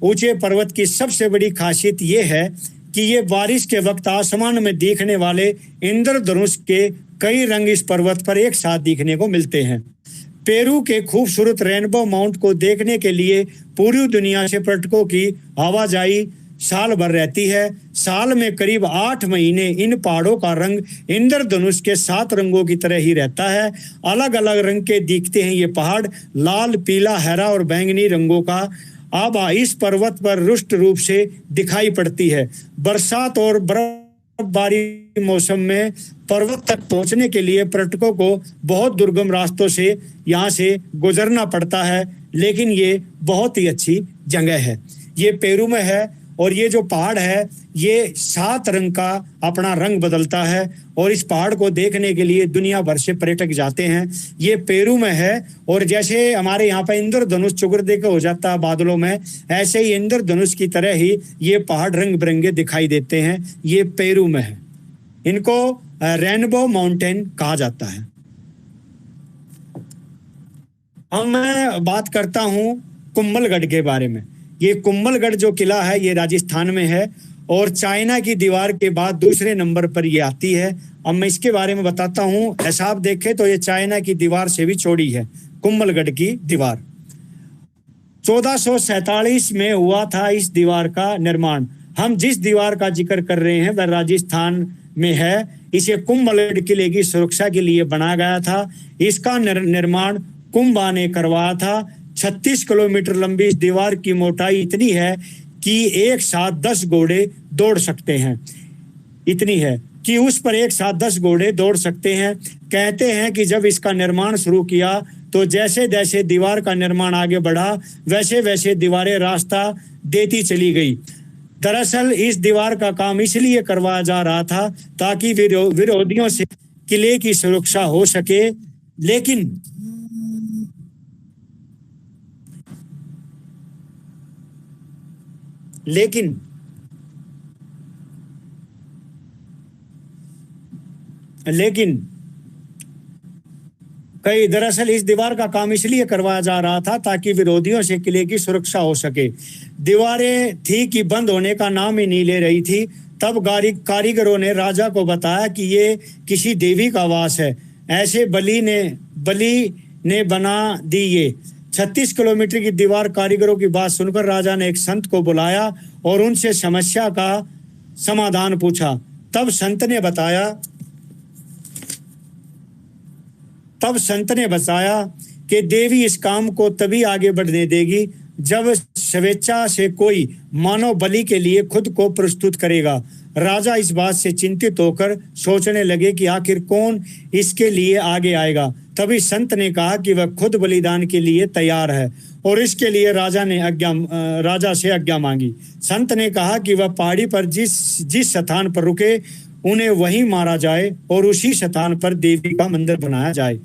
ऊंचे पर्वत की सबसे बड़ी खासियत ये है कि ये बारिश के वक्त आसमान में दिखने वाले इंद्रधनुष के कई रंग इस पर्वत पर एक साथ दिखने को मिलते हैं। पेरू के खूबसूरत रेनबो माउंट को देखने के लिए पूरी दुनिया से पर्यटकों की आवाजाही साल भर रहती है। साल में करीब 8 महीने इन पहाड़ों का रंग इंद्रधनुष के 7 रंगों की तरह ही रहता है। अलग अलग रंग के दिखते हैं ये पहाड़, लाल, पीला, हरा और बैंगनी रंगों का आभा इस पर्वत पर रुष्ट रूप से दिखाई पड़ती है। बरसात और बर्फबारी मौसम में पर्वत तक पहुंचने के लिए पर्यटकों को बहुत दुर्गम रास्तों से यहाँ से गुजरना पड़ता है, लेकिन ये बहुत ही अच्छी जगह है। ये पेरू में है और ये जो पहाड़ है ये 7 रंग का अपना रंग बदलता है और इस पहाड़ को देखने के लिए दुनिया भर से पर्यटक जाते हैं। ये पेरू में है और जैसे हमारे यहाँ पे इंद्रधनुष चुगरदे का हो जाता है बादलों में, ऐसे ही इंद्रधनुष की तरह ही ये पहाड़ रंग बिरंगे दिखाई देते हैं। ये पेरू में है, इनको रेनबो माउंटेन कहा जाता है। अब मैं बात करता हूँ कुंभलगढ़ के बारे में। ये कुंभलगढ़ जो किला है ये राजस्थान में है और चाइना की दीवार के बाद दूसरे नंबर पर ये आती है। अब मैं इसके बारे में बताता हूँ। ऐसा आप देखें तो ये चाइना की दीवार से भी चौड़ी है कुंभलगढ़ की दीवार। 1447 में हुआ था इस दीवार का निर्माण। हम जिस दीवार का जिक्र कर रहे हैं वह राजस्थान में है। इसे कुंभलगढ़ किले की सुरक्षा के लिए बनाया गया था। इसका निर्माण कुंभा ने करवाया था। 36 किलोमीटर लंबी इस दीवार की मोटाई इतनी है कि एक साथ 10 घोड़े दौड़ सकते हैं। इतनी है कि उस पर एक साथ 10 घोड़े दौड़ सकते हैं। कहते हैं कि जब इसका निर्माण शुरू किया तो जैसे जैसे दीवार का निर्माण आगे बढ़ा वैसे वैसे दीवारें रास्ता देती चली गई। दरअसल इस दीवार का काम इसलिए करवाया जा रहा था ताकि विरोधियों से किले की सुरक्षा हो सके। लेकिन दरअसल इस दीवार का काम इसलिए करवाया जा रहा था ताकि विरोधियों से किले की सुरक्षा हो सके। दीवारें थी कि बंद होने का नाम ही नहीं ले रही थी। तब कारीगरों ने राजा को बताया कि ये किसी देवी का वास है। ऐसे बलि ने बना दी ये 36 किलोमीटर की दीवार। कारीगरों की बात सुनकर राजा ने एक संत को बुलाया और उनसे समस्या का समाधान पूछा। तब संत ने बताया कि देवी इस काम को तभी आगे बढ़ने देगी जब स्वेच्छा से कोई मानव बलि के लिए खुद को प्रस्तुत करेगा। राजा इस बात से चिंतित होकर सोचने लगे कि आखिर कौन इसके लिए आगे आएगा। तभी संत ने कहा कि वह खुद बलिदान के लिए तैयार है और इसके लिए राजा से आज्ञा मांगी। संत ने कहा कि वह पहाड़ी पर जिस स्थान पर रुके उन्हें वहीं मारा जाए और उसी स्थान पर देवी का मंदिर बनाया जाए।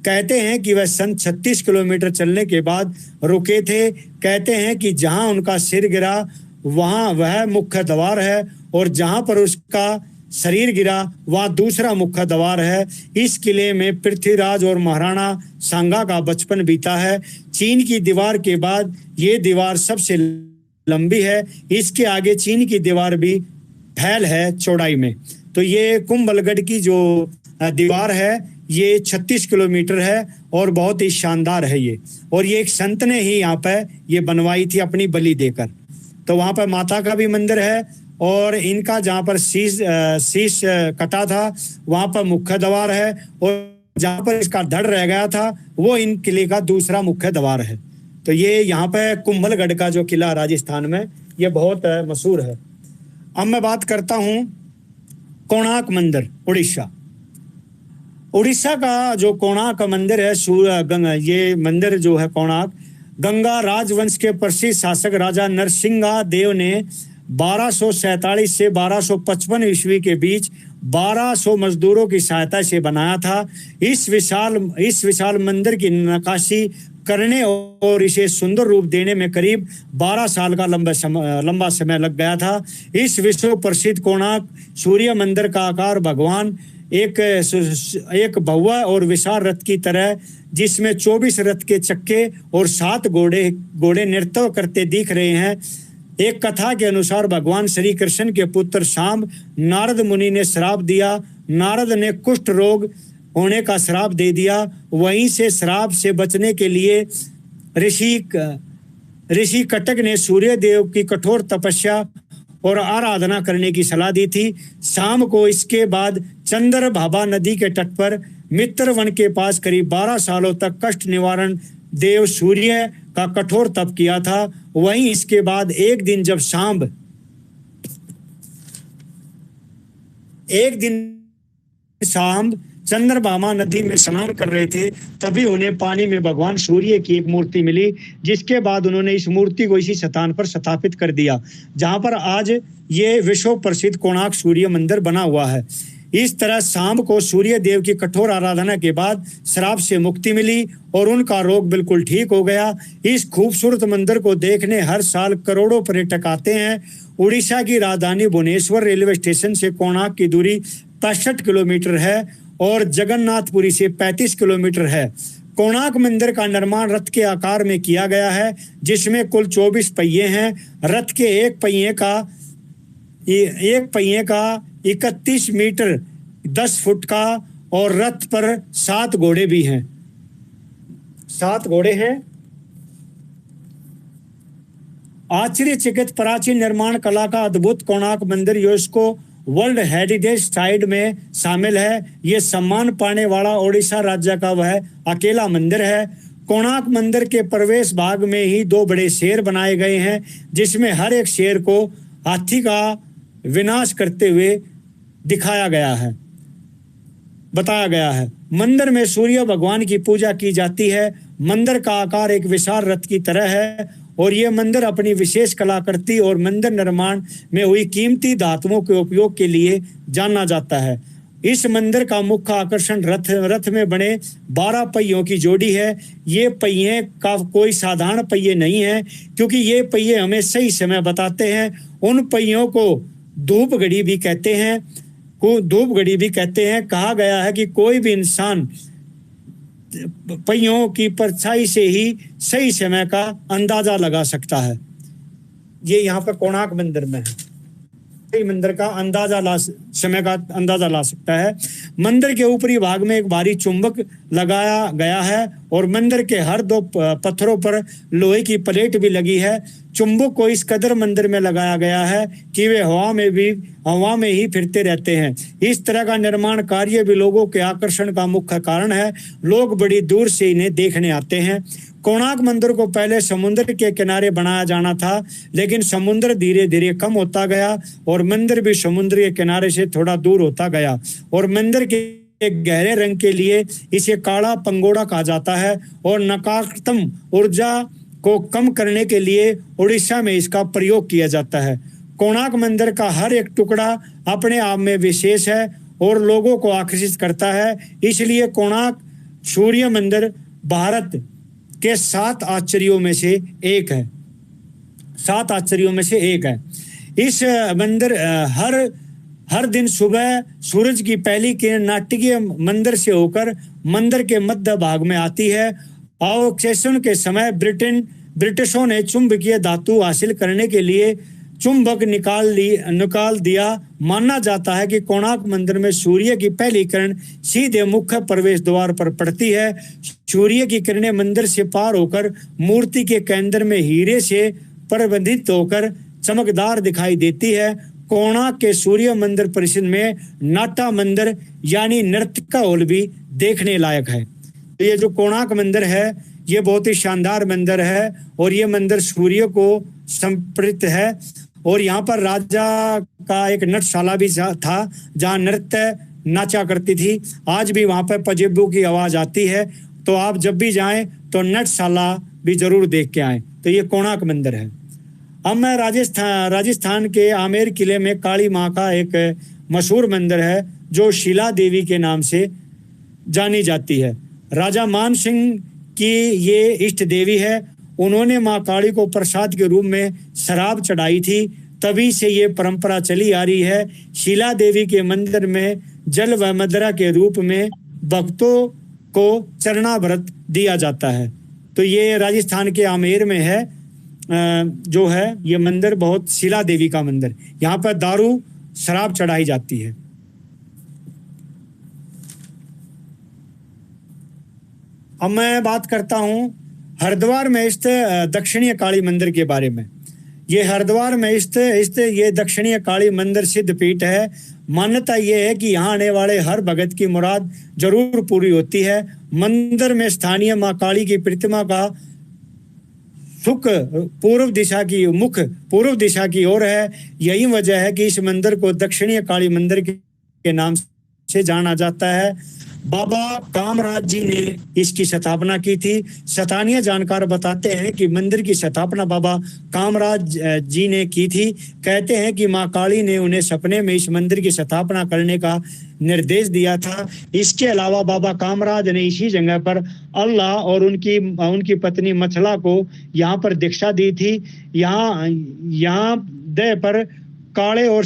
कहते हैं कि वह संत 36 किलोमीटर चलने के बाद रुके थे। कहते हैं कि जहां उनका सिर गिरा वहां वह मुख्य द्वार है और जहां पर उसका शरीर गिरा वहां दूसरा मुख्य द्वार है। इस किले में पृथ्वीराज और महाराणा सांगा का बचपन बीता है। चीन की दीवार के बाद ये दीवार सबसे लंबी है। इसके आगे चीन की दीवार भी फैल है चौड़ाई में। तो ये कुंभलगढ़ की जो दीवार है ये 36 किलोमीटर है और बहुत ही शानदार है ये। और ये एक संत ने ही यहाँ पे ये बनवाई थी अपनी बलि देकर। तो वहाँ पर माता का भी मंदिर है और इनका जहाँ पर शीश कटा था वहाँ पर मुख्य द्वार है और जहाँ पर इसका धड़ रह गया था वो इन किले का दूसरा मुख्य द्वार है। तो ये यहाँ पे कुंभलगढ़ का जो किला राजस्थान में ये बहुत मशहूर है। अब मैं बात करता हूँ कोणार्क मंदिर, उड़ीसा का जो कोणार्क मंदिर है ये मंदिर जो है कोणार्क गंगा राजवंश के प्रसिद्ध शासक राजा नरसिंहा देव ने 1247 से 1255 ईस्वी के बीच 1200 मजदूरों की सहायता से बनाया था। इस विशाल मंदिर की नक्काशी करने और इसे सुंदर रूप देने में करीब 12 साल का लंबा समय लग गया था। इस विश्व प्रसिद्ध कोणार्क सूर्य मंदिर का आकार भगवान एक भव्य और विशाल रथ की तरह, जिसमें 24 रथ के चक्के और 7 घोड़े नृत्य करते दिख रहे हैं। एक कथा के अनुसार भगवान श्री कृष्ण के पुत्र शाम नारद मुनि ने श्राप दिया। नारद ने कुष्ठ रोग होने का श्राप दे दिया। वहीं से श्राप से बचने के लिए ऋषि कटक ने सूर्य देव की कठोर तपस्या और आराधना करने की सलाह दी थी। शाम को इसके बाद चंद्रभागा नदी के तट पर मित्रवन के पास करीब 12 सालों तक कष्ट निवारण देव सूर्य का कठोर तप किया था। वहीं इसके बाद एक दिन शाम चंद्रभागा नदी में स्नान कर रहे थे, तभी उन्हें पानी में भगवान सूर्य की एक मूर्ति मिली, जिसके बाद उन्होंने इस मूर्ति को इसी स्थान पर स्थापित कर दिया जहां पर आज ये विश्व प्रसिद्ध कोणार्क सूर्य मंदिर बना हुआ है। इस तरह शाम को सूर्य देव की कठोर आराधना के बाद श्राप से मुक्ति मिली और उनका रोग बिल्कुल ठीक हो गया। इस खूबसूरत मंदिर को देखने हर साल करोड़ों पर्यटक आते हैं। उड़ीसा की राजधानी भुवनेश्वर रेलवे स्टेशन से कोणार्क की दूरी 65 किलोमीटर है और जगन्नाथपुरी से 35 किलोमीटर है। कोणार्क मंदिर का निर्माण रथ के आकार में किया गया है, जिसमें कुल 24 पहिए हैं। रथ के एक पहिए का 31 मीटर 10 फुट का और रथ पर 7 घोड़े भी हैं। 7 घोड़े हैं। आश्चर्यचकित प्राचीन निर्माण कला का अद्भुत कोणार्क मंदिर यूनेस्को वर्ल्ड हेरिटेज साइट में शामिल है। ये सम्मान पाने वाला ओडिशा राज्य का वह अकेला मंदिर है। कोणार्क मंदिर के प्रवेश भाग में ही 2 बड़े शेर बनाए गए हैं, जिसमें हर एक शेर को हाथी का विनाश करते हुए बताया गया है। मंदिर में सूर्य भगवान की पूजा की जाती है। मंदिर का आकार एक विशाल रथ की तरह है और यह मंदिर अपनी विशेष कलाकृति और मंदिर निर्माण में हुई कीमती धातुओं के उपयोग के लिए जाना जाता है। इस मंदिर का मुख्य आकर्षण रथ में बने 12 पहियों की जोड़ी है। ये पहिए का कोई साधारण पहिए नहीं है, क्योंकि ये पहिए हमें सही समय बताते हैं। उन पहियों को धूप घड़ी भी कहते हैं। कहा गया है कि कोई भी इंसान पहियों की परछाई से ही सही समय का अंदाजा लगा सकता है। ये यहाँ पर कोणार्क मंदिर में है। मंदिर का समय का अंदाजा ला सकता है। मंदिर के ऊपरी भाग में एक भारी चुंबक लगाया गया है और मंदिर के हर 2 पत्थरों पर लोहे की प्लेट भी लगी है। चुंबक को इस कदर मंदिर में लगाया गया है कि वे हवा में ही फिरते रहते हैं। इस तरह का निर्माण कार्य भी लोगों के आकर्षण का मुख्य कारण है। लोग बड़ी दूर से इन्हें देखने आते हैं। कोणार्क मंदिर को पहले समुद्र के किनारे बनाया जाना था, लेकिन समुद्र धीरे धीरे कम होता गया और मंदिर भी समुद्र के किनारे से थोड़ा दूर होता गया और मंदिर के एक गहरे रंग के लिए इसे काला पंगोड़ा कहा जाता है और नकारात्मक ऊर्जा को कम करने के लिए उड़ीसा में इसका प्रयोग किया जाता है। कोणार्क मंदिर का हर एक टुकड़ा अपने आप में विशेष है और लोगों को आकर्षित करता है। इसलिए कोणार्क सूर्य मंदिर भारत के 7 आश्चर्यों में से एक है। 7 आश्चर्यों में से एक है। इस मंदिर हर दिन सुबह सूरज की पहली किरण नाटकीय मंदिर से होकर मंदिर के मध्य भाग में आती है। अवक्षेपण के समय ब्रिटिशों ने चुंबकीय धातु हासिल करने के लिए चुंबक निकाल दिया। माना जाता है कि कोणार्क मंदिर में सूर्य की पहली किरण सीधे मुख्य प्रवेश द्वार पर पड़ती है। सूर्य की किरणें मंदिर से पार होकर मूर्ति के केंद्र में हीरे से प्रबंधित होकर चमकदार दिखाई देती है। कोणार्क के सूर्य मंदिर परिसर में नाट्य मंदिर यानी नृत्य का हॉल भी देखने लायक है। तो ये जो कोणार्क मंदिर है ये बहुत ही शानदार मंदिर है और ये मंदिर सूर्य को समर्पित है। और यहाँ पर राजा का एक नृत्यशाला भी था जहाँ नृत्य नाचा करती थी। आज भी वहाँ पर पजेबू की आवाज आती है, तो आप जब भी जाएं तो नृत्यशाला भी जरूर देख के आएं। तो ये कोणार्क मंदिर है। अब मैं राजस्थान के आमेर किले में काली माँ का एक मशहूर मंदिर है जो शीला देवी के नाम से जानी जाती है। राजा मान सिंह कि ये इष्ट देवी है। उन्होंने माँ काली को प्रसाद के रूप में शराब चढ़ाई थी। तभी से ये परंपरा चली आ रही है। शीला देवी के मंदिर में जल व मदिरा के रूप में भक्तों को चरणाव्रत दिया जाता है। तो ये राजस्थान के आमेर में है जो है ये मंदिर, बहुत शीला देवी का मंदिर। यहाँ पर दारू शराब चढ़ाई जाती है। अब मैं बात करता हूँ हरिद्वार में स्थित दक्षिणीय काली मंदिर के बारे में। ये हरिद्वार में स्थित ये दक्षिणीय काली मंदिर सिद्ध पीठ है। मान्यता ये है कि यहाँ आने वाले हर भगत की मुराद जरूर पूरी होती है। मंदिर में स्थानीय माँ काली की प्रतिमा का मुख पूर्व दिशा की ओर है। यही वजह है कि इस मंदिर को दक्षिणीय काली मंदिर के नाम से जाना जाता है। बाबा कामराज जी ने इसकी स्थापना की थी। स्थानीय जानकार बताते हैं कि मंदिर की स्थापना बाबा कामराज जी ने की थी। कहते हैं कि माँ काली ने उन्हें सपने में इस मंदिर की स्थापना करने का निर्देश दिया था। इसके अलावा बाबा कामराज ने इसी जगह पर अल्लाह और उनकी पत्नी मथला को यहाँ पर दीक्षा दी थी। यहाँ दह पर काले और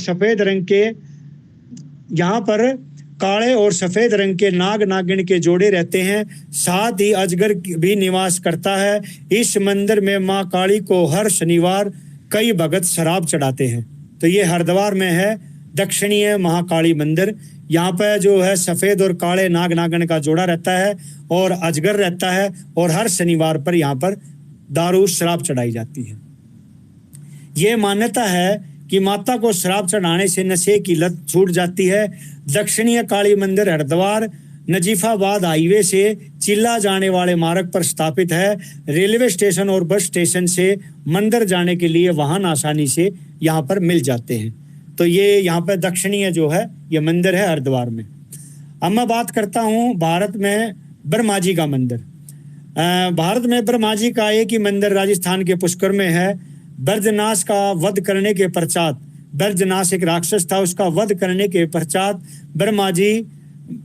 सफेद रंग के नाग नागिन के जोड़े रहते हैं। साथ ही अजगर भी निवास करता है। इस मंदिर में माँ काली को हर शनिवार कई भगत शराब चढ़ाते हैं। तो ये हरिद्वार में है दक्षिणीय महाकाली मंदिर। यहाँ पे जो है सफेद और काले नाग नागिन का जोड़ा रहता है और अजगर रहता है, और हर शनिवार पर यहाँ पर दारू शराब चढ़ाई जाती है। ये मान्यता है कि माता को शराब चढ़ाने से नशे की लत छूट जाती है। दक्षिणीय काली मंदिर हरिद्वार नजीफाबाद हाईवे से चिल्ला जाने वाले मार्ग पर स्थापित है। रेलवे स्टेशन और बस स्टेशन से मंदिर जाने के लिए वाहन आसानी से यहाँ पर मिल जाते हैं। तो ये यहाँ पर दक्षिणीय जो है ये मंदिर है हरिद्वार में। अब मैं बात करता हूँ भारत में ब्रह्मा जी का मंदिर। भारत में ब्रह्मा जी का एक ही मंदिर राजस्थान के पुष्कर में है। ब्रजनाश का वध करने के पश्चात, ब्रजनाश एक राक्षस था, उसका वध करने के पश्चात ब्रह्मा जी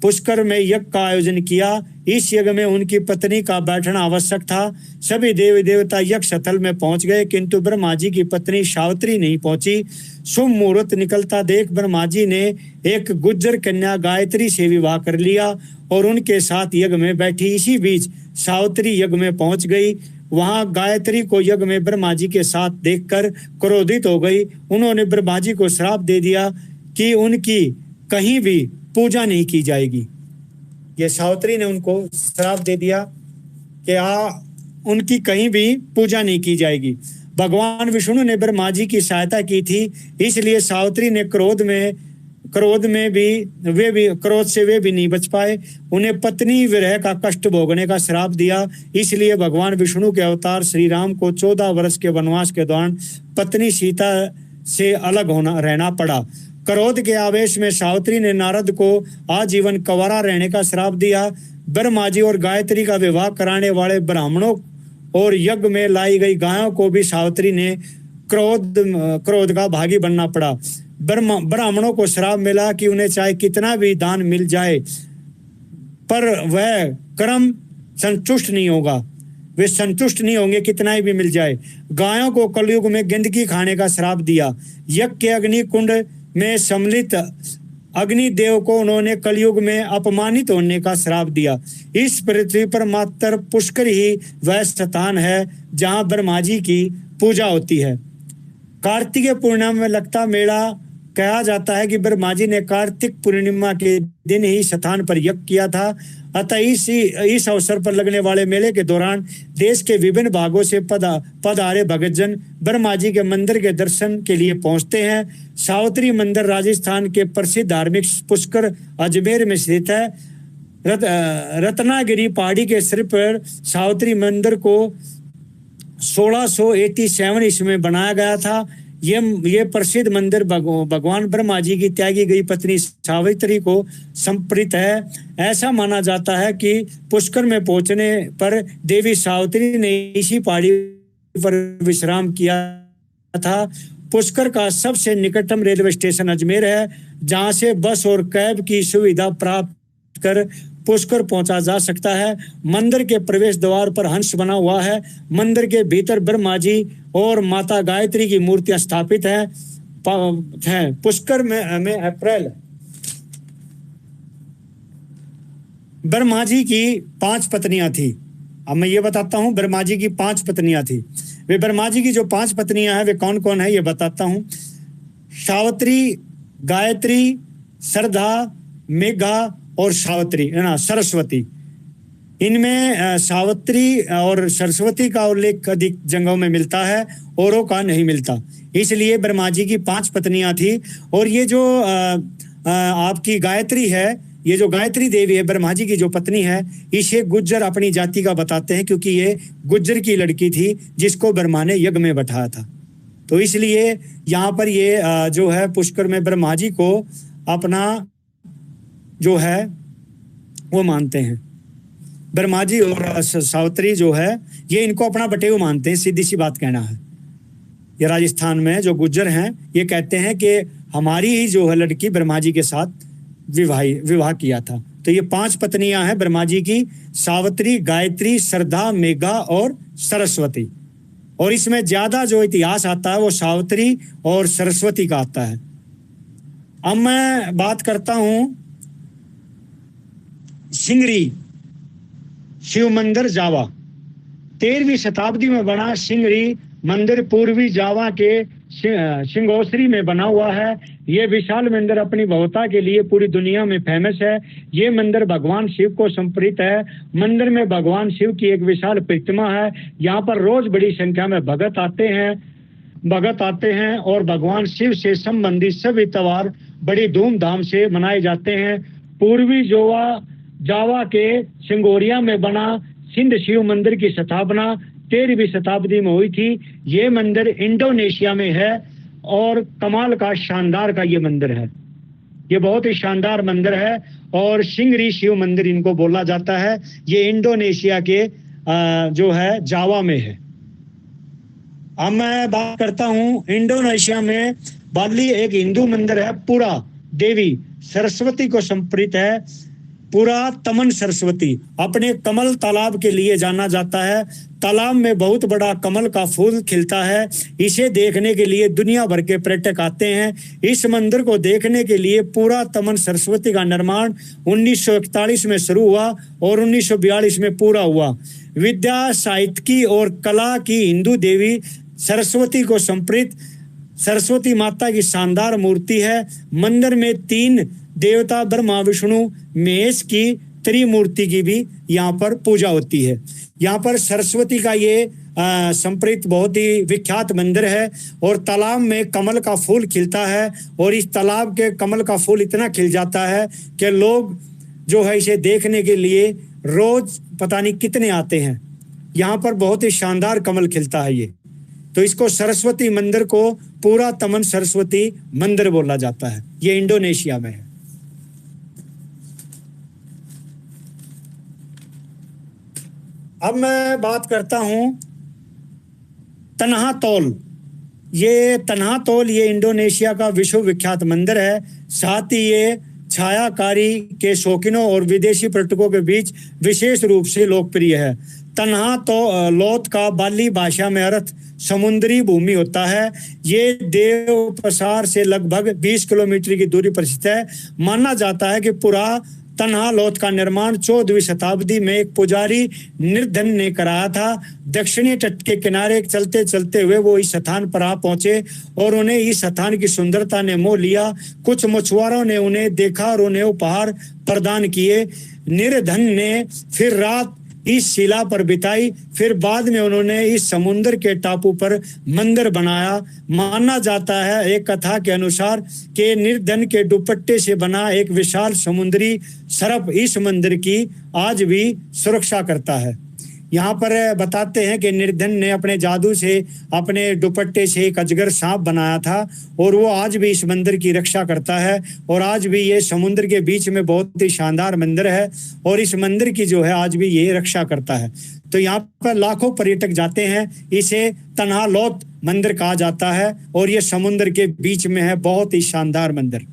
पुष्कर में यज्ञ का आयोजन किया। इस यज्ञ में उनकी पत्नी का बैठना आवश्यक था। सभी देवी देवता यज्ञ स्थल में पहुंच गए, किंतु ब्रह्मा जी की पत्नी सावित्री नहीं पहुंची। शुभ मुहूर्त निकलता देख ब्रह्मा जी ने एक गुज्जर कन्या गायत्री से विवाह कर लिया और उनके साथ यज्ञ में बैठी। इसी बीच सावित्री यज्ञ में पहुंच गई। वहां गायत्री को यज्ञ में ब्रह्मा जी के साथ देखकर क्रोधित हो गई। उन्होंने ब्रह्मा जी को श्राप दे दिया कि उनकी कहीं भी पूजा नहीं की जाएगी। ये सावित्री ने उनको श्राप दे दिया कि उनकी कहीं भी पूजा नहीं की जाएगी। भगवान विष्णु ने ब्रह्मा जी की सहायता की थी, इसलिए सावित्री ने क्रोध से वे भी नहीं बच पाए। उन्हें पत्नी विरह का कष्ट भोगने का श्राप दिया। इसलिए भगवान विष्णु के अवतार श्री राम को 14 वर्ष के वनवास के दौरान पत्नी सीता से अलग रहना पड़ा। क्रोध के आवेश में सावित्री ने नारद को आजीवन कंवारा रहने का श्राप दिया। ब्रह्मा जी और गायत्री का विवाह कराने वाले ब्राह्मणों और यज्ञ में लाई गई गायों को भी सावित्री ने क्रोध का भागी बनना पड़ा। ब्राह्मणों को श्राप मिला कि उन्हें चाहे कितना भी दान मिल जाए पर वह कर्म संतुष्ट नहीं होगा, वे संतुष्ट नहीं होंगे कितना भी मिल जाए। गायों को कलयुग में गंदगी खाने का श्राप दिया। यज्ञ के अग्नि कुंड में सम्मिलित अग्निदेव को उन्होंने कलयुग में अपमानित होने का श्राप दिया। इस पृथ्वी पर मात्र पुष्कर ही वह स्थान है जहां ब्रह्मा जी की पूजा होती है। कार्तिक पूर्णिमा में लगता मेला कहा जाता है कि ब्रह्मा जी ने कार्तिक पूर्णिमा के दिन ही स्थान पर यज्ञ किया था। अतः इस अवसर पर लगने वाले मेले के दौरान देश के विभिन्न भागों से पधारे भक्तजन ब्रह्मा जी के मंदिर के दर्शन के लिए पहुंचते हैं। सावित्री मंदिर राजस्थान के प्रसिद्ध धार्मिक पुष्कर अजमेर में स्थित है। रत्नागिरी पहाड़ी के सिर पर सावित्री मंदिर को 1687 ईस्वी में बनाया गया था। ये प्रसिद्ध मंदिर भगवान ब्रह्मा जी की त्यागी गई पत्नी सावित्री को समर्पित है। ऐसा माना जाता है कि पुष्कर में पहुंचने पर देवी सावित्री ने इसी पहाड़ी पर विश्राम किया था। पुष्कर का सबसे निकटतम रेलवे स्टेशन अजमेर है, जहां से बस और कैब की सुविधा प्राप्त कर पुष्कर पहुंचा जा सकता है। मंदिर के प्रवेश द्वार पर हंस बना हुआ है। मंदिर के भीतर ब्रह्मा जी और माता गायत्री की मूर्तियां स्थापित हैं। पुष्कर में अप्रैल ब्रह्मा जी की 5 पत्नियां थी। अब मैं ये बताता हूं, ब्रह्मा जी की 5 पत्नियां थी। वे ब्रह्मा जी की जो 5 पत्नियां हैं वे कौन कौन है ये बताता हूं। सावित्री, गायत्री, श्रद्धा, मेघा और सावित्री ना सरस्वती। इनमें सावित्री और सरस्वती का उल्लेख अधिक जगहों में मिलता है, औरों का नहीं मिलता। इसलिए ब्रह्मा जी की 5 पत्नियां थी। और ये जो आपकी गायत्री है, ये जो गायत्री देवी है ब्रह्मा जी की जो पत्नी है, इसे गुज्जर अपनी जाति का बताते हैं, क्योंकि ये गुज्जर की लड़की थी जिसको ब्रह्मा ने यज्ञ में बैठाया था। तो इसलिए यहाँ पर ये जो है पुष्कर में ब्रह्मा जी को अपना जो है वो मानते हैं। ब्रह्मा जी और सावित्री जो है ये इनको अपना बटेऊ मानते हैं, सीधी सी बात कहना है। ये राजस्थान में जो गुज्जर हैं ये कहते हैं कि हमारी ही जो है लड़की ब्रह्मा जी के साथ विवाह किया था। तो ये 5 पत्नियां हैं ब्रह्मा जी की, सावित्री, गायत्री, श्रद्धा, मेघा और सरस्वती। और इसमें ज्यादा जो इतिहास आता है वो सावित्री और सरस्वती का आता है। अब मैं बात करता हूं सिंगरी शिव मंदिर जावा। 13वीं शताब्दी में बना सिंगरी मंदिर पूर्वी जावा के सिंगोसरी में बना हुआ है। ये विशाल मंदिर अपनी भव्यता के लिए पूरी दुनिया में फेमस है। ये मंदिर भगवान शिव को समर्पित है। मंदिर में भगवान शिव की एक विशाल प्रतिमा है। यहाँ पर रोज बड़ी संख्या में भगत आते हैं और भगवान शिव से संबंधित सभी त्योहार बड़ी धूमधाम से मनाए जाते हैं। पूर्वी जावा के सिंगोरिया में बना सिंध शिव मंदिर की स्थापना 13वीं शताब्दी में हुई थी। ये मंदिर इंडोनेशिया में है और कमाल का शानदार का ये मंदिर है। ये बहुत ही शानदार मंदिर है और सिंगरी शिव मंदिर इनको बोला जाता है। ये इंडोनेशिया के जो है जावा में है। अब मैं बात करता हूँ इंडोनेशिया में बाली एक हिंदू मंदिर है। पूरा देवी सरस्वती को समर्पित है। पूरा तमन सरस्वती अपने कमल तालाब के लिए जाना जाता है। तालाब में बहुत बड़ा कमल का फूल खिलता है। इसे देखने के लिए दुनिया भर के पर्यटक आते हैं। इस मंदिर को देखने के लिए पूरा तमन सरस्वती का निर्माण 1941 में शुरू हुआ और 1942 में पूरा हुआ। विद्या, साहित्य और कला की हिंदू देवी सरस्वती को समर्पित सरस्वती माता की शानदार मूर्ति है। मंदिर में 3 देवता ब्रह्मा, विष्णु, महेश की त्रिमूर्ति की भी यहाँ पर पूजा होती है। यहाँ पर सरस्वती का ये संप्रीत बहुत ही विख्यात मंदिर है। और तालाब में कमल का फूल खिलता है और इस तालाब के कमल का फूल इतना खिल जाता है कि लोग जो है इसे देखने के लिए रोज पता नहीं कितने आते हैं। यहाँ पर बहुत ही शानदार कमल खिलता है ये। तो इसको सरस्वती मंदिर को पूरा तमन सरस्वती मंदिर बोला जाता है। ये इंडोनेशिया में है। अब मैं बात करता हूं तन्हातोल। ये तन्हातोल ये इंडोनेशिया का विश्व विख्यात मंदिर है। साथ ही ये छायाकारी के शौकीनों और विदेशी पर्यटकों के बीच विशेष रूप से लोकप्रिय है। तन्हातोल का बाली भाषा में अर्थ समुद्री भूमि होता है। ये देवप्रसार से लगभग 20 किलोमीटर की दूरी पर स्थित है। माना जाता है कि पूरा तन्हातोल का निर्माण 14वीं शताब्दी में एक पुजारी निर्धन ने कराया था। दक्षिणी तट के किनारे चलते चलते हुए वो इस स्थान पर आ पहुंचे और उन्हें इस स्थान की सुंदरता ने मोह लिया। कुछ मछुआरों ने उन्हें देखा और उन्हें उपहार प्रदान किए। निर्धन ने फिर रात इस शिला पर बिताई। फिर बाद में उन्होंने इस समुद्र के टापू पर मंदिर बनाया। माना जाता है एक कथा के अनुसार कि निर्धन के दुपट्टे से बना एक विशाल समुद्री सर्प इस मंदिर की आज भी सुरक्षा करता है। यहाँ पर बताते हैं कि निर्धन ने अपने जादू से अपने दुपट्टे से एक अजगर सांप बनाया था और वो आज भी इस मंदिर की रक्षा करता है। और आज भी ये समुद्र के बीच में बहुत ही शानदार मंदिर है और इस मंदिर की जो है आज भी ये रक्षा करता है। तो यहाँ पर लाखों पर्यटक जाते हैं। इसे तन्हातोल मंदिर कहा जाता है और ये समुद्र के बीच में है। बहुत ही शानदार मंदिर।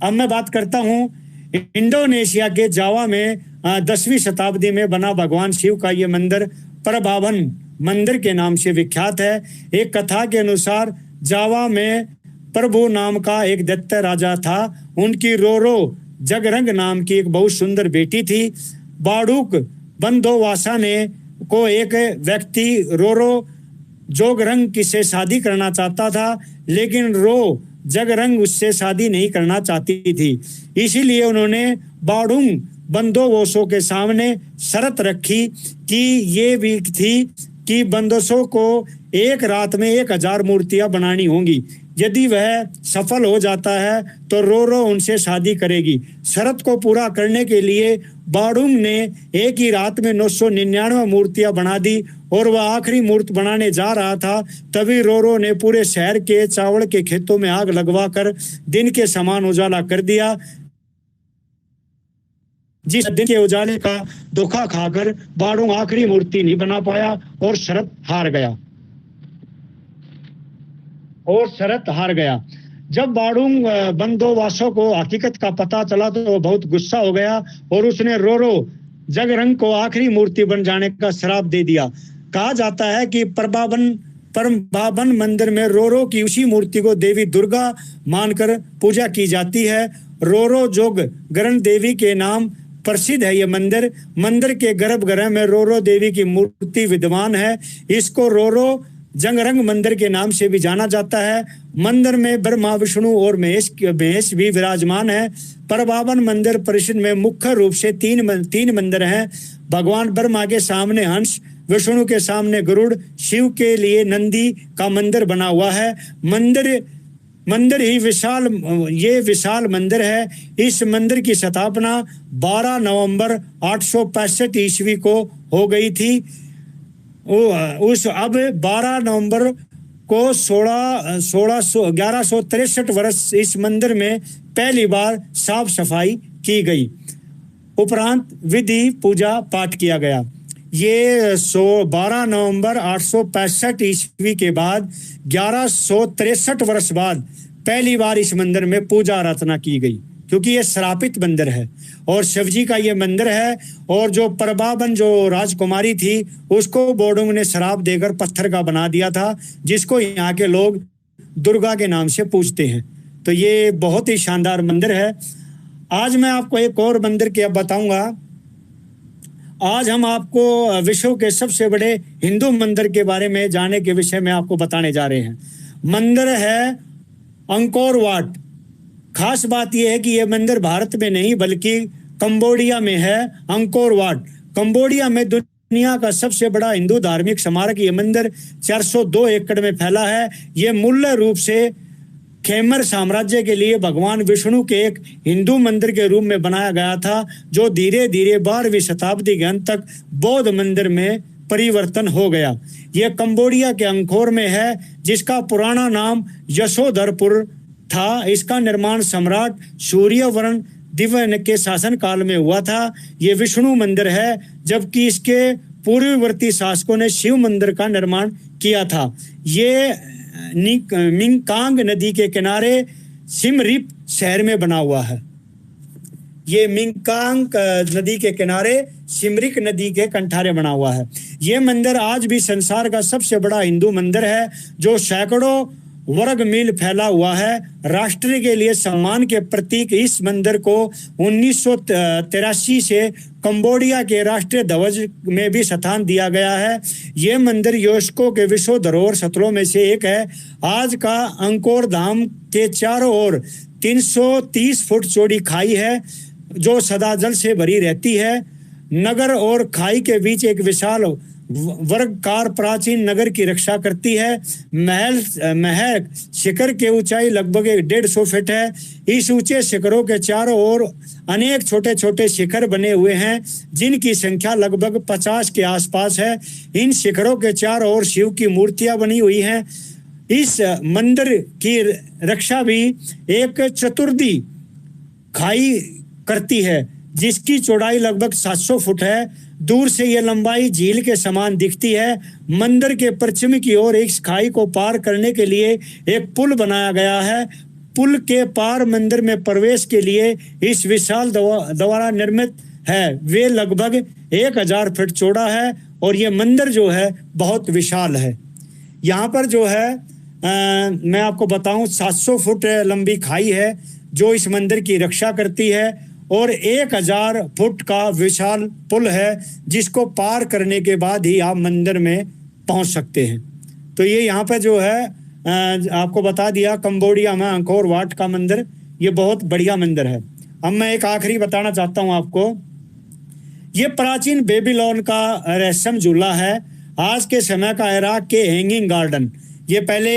अब मैं बात करता हूँ इंडोनेशिया के जावा में 10वीं शताब्दी में बना भगवान शिव का ये मंदिर प्रभावन मंदिर के नाम से विख्यात है। एक कथा के अनुसार जावा में प्रभु नाम का एक दैत्य राजा था। उनकी रोरो जगरंग नाम की एक बहुत सुंदर बेटी थी। बाड़ूक बंदोवासा ने को एक व्यक्ति रोरो जोगरंग से शादी करना चाहता था, लेकिन जगरंग उससे शादी नहीं करना चाहती थी। इसीलिए उन्होंने बाड़ूंग बंदोबोसो के सामने शर्त रखी कि ये भी थी कि बंदोसो को एक रात में 1000 मूर्तियां बनानी होंगी। यदि वह सफल हो जाता है तो रोरो उनसे शादी करेगी। शर्त को पूरा करने के लिए बाड़ूंग ने एक ही रात में 999 मूर्तियां बना दी और वह आखिरी मूर्ति बनाने जा रहा था, तभी रोरो ने पूरे शहर के चावल के खेतों में आग लगवाकर दिन के समान उजाला कर दिया। जिस दिन के उजाले का धोखा खाकर बाड़ूंग आखिरी मूर्ति नहीं बना पाया और शर्त हार गया। जब बाड़ूंग बंदोवासो को हकीकत का पता चला तो वो बहुत गुस्सा हो गया और उसने रोरो जगरंग को आखिरी मूर्ति बन जाने का श्राप दे दिया। कहा जाता है कि परम्बाबन मंदिर में रोरो की उसी मूर्ति को देवी दुर्गा मानकर पूजा की जाती है। रोरो जोग गरण देवी के नाम प्रसिद्ध है। यह मंदिर के गर्भगृह में रोरो देवी की मूर्ति विद्यमान है। इसको रोरो जंगरंग मंदिर के नाम से भी जाना जाता है। मंदिर में ब्रह्मा विष्णु और महेश भी विराजमान है। परबावन मंदिर परिषद में मुख्य रूप से तीन मंदिर हैं। भगवान ब्रह्मा के सामने हंस, विष्णु के सामने गरुड़, शिव के लिए नंदी का मंदिर बना हुआ है। मंदिर ही विशाल मंदिर है। इस मंदिर की स्थापना 12 नवंबर 865 ईस्वी को हो गई थी। अब 12 नवंबर को 1163 वर्ष इस मंदिर में पहली बार साफ सफाई की गई। उपरांत विधि पूजा पाठ किया गया। ये 12 नवंबर 865 ईस्वी के बाद 1163 वर्ष बाद पहली बार इस मंदिर में पूजा अर्चना की गई, क्योंकि ये श्रापित मंदिर है और शिव जी का ये मंदिर है। और जो परबाबन जो राजकुमारी थी उसको बाड़ूंग ने श्राप देकर पत्थर का बना दिया था, जिसको यहाँ के लोग दुर्गा के नाम से पूजते हैं। तो ये बहुत ही शानदार मंदिर है। आज मैं आपको एक और मंदिर की बताऊंगा। आज हम आपको विश्व के सबसे बड़े हिंदू मंदिर के बारे में जानने के विषय में आपको बताने जा रहे हैं। मंदिर है अंकोर वाट। खास बात यह है कि यह मंदिर भारत में नहीं बल्कि कंबोडिया में है। अंकोर वाट कंबोडिया में दुनिया का सबसे बड़ा हिंदू धार्मिक स्मारक। यह मंदिर 402 एकड़ में फैला है। यह मूल रूप से खेमर साम्राज्य के लिए भगवान विष्णु के एक हिंदू मंदिर के रूप में बनाया गया था, जो धीरे धीरे 12वीं शताब्दी के अंत तक बौद्ध मंदिर में परिवर्तन हो गया। यह कंबोडिया के अंकोर में है, जिसका पुराना नाम यशोधरपुर था। इसका निर्माण सम्राट सूर्यवर्मन दिव्य के शासन काल में हुआ था। यह विष्णु मंदिर है, जबकि इसके पूर्ववर्ती शासकों ने शिव मंदिर का निर्माण किया था। ये मिंकांग नदी के किनारे सिमरिप शहर में बना हुआ है। ये मिंकांग नदी के किनारे सिमरिक नदी के कंठारे बना हुआ है। ये मंदिर आज भी संसार का सबसे बड़ा हिंदू मंदिर है, जो सैकड़ों वर्ग मील फैला हुआ है। राष्ट्र के लिए सम्मान के प्रतीक इस मंदिर को 1983 से कंबोडिया के राष्ट्रीय ध्वज में भी स्थान दिया गया है। यह मंदिर यूनेस्को के विश्व धरोहर स्थलों में से एक है। आज का अंकोर धाम के चारों ओर 330 फुट चौड़ी खाई है, जो सदा जल से भरी रहती है। नगर और खाई के बीच एक विशाल वर्गाकार प्राचीन नगर की रक्षा करती है। महल शिखर की ऊंचाई लगभग 150 फीट है। इस ऊंचे शिखरों के चारों ओर अनेक छोटे छोटे शिखर बने हुए हैं, जिनकी संख्या लगभग 50 के आसपास है। इन शिखरों के चारों ओर शिव की मूर्तियां बनी हुई हैं। इस मंदिर की रक्षा भी एक चतुर्थी खाई करती है, जिसकी चौड़ाई लगभग 700 फुट है। दूर से यह लंबाई झील के समान दिखती है। मंदिर के पश्चिम की ओर इस खाई को पार करने के लिए एक पुल बनाया गया है। पुल के पार मंदिर में प्रवेश के लिए इस विशाल द्वारा निर्मित है। वे लगभग 1000 फीट चौड़ा है और ये मंदिर जो है बहुत विशाल है। यहाँ पर जो है मैं आपको बताऊं 700 फुट लंबी खाई है जो इस मंदिर की रक्षा करती है और 1000 फुट का विशाल पुल है जिसको पार करने के बाद ही आप मंदिर में पहुंच सकते हैं। तो ये यहाँ पे जो है आपको बता दिया कंबोडिया में अंकोर वाट का मंदिर, ये बहुत बढ़िया मंदिर है। अब मैं एक आखिरी बताना चाहता हूँ आपको, ये प्राचीन बेबीलोन का रेशम झूला है। आज के समय का इराक के हैंगिंग गार्डन, ये पहले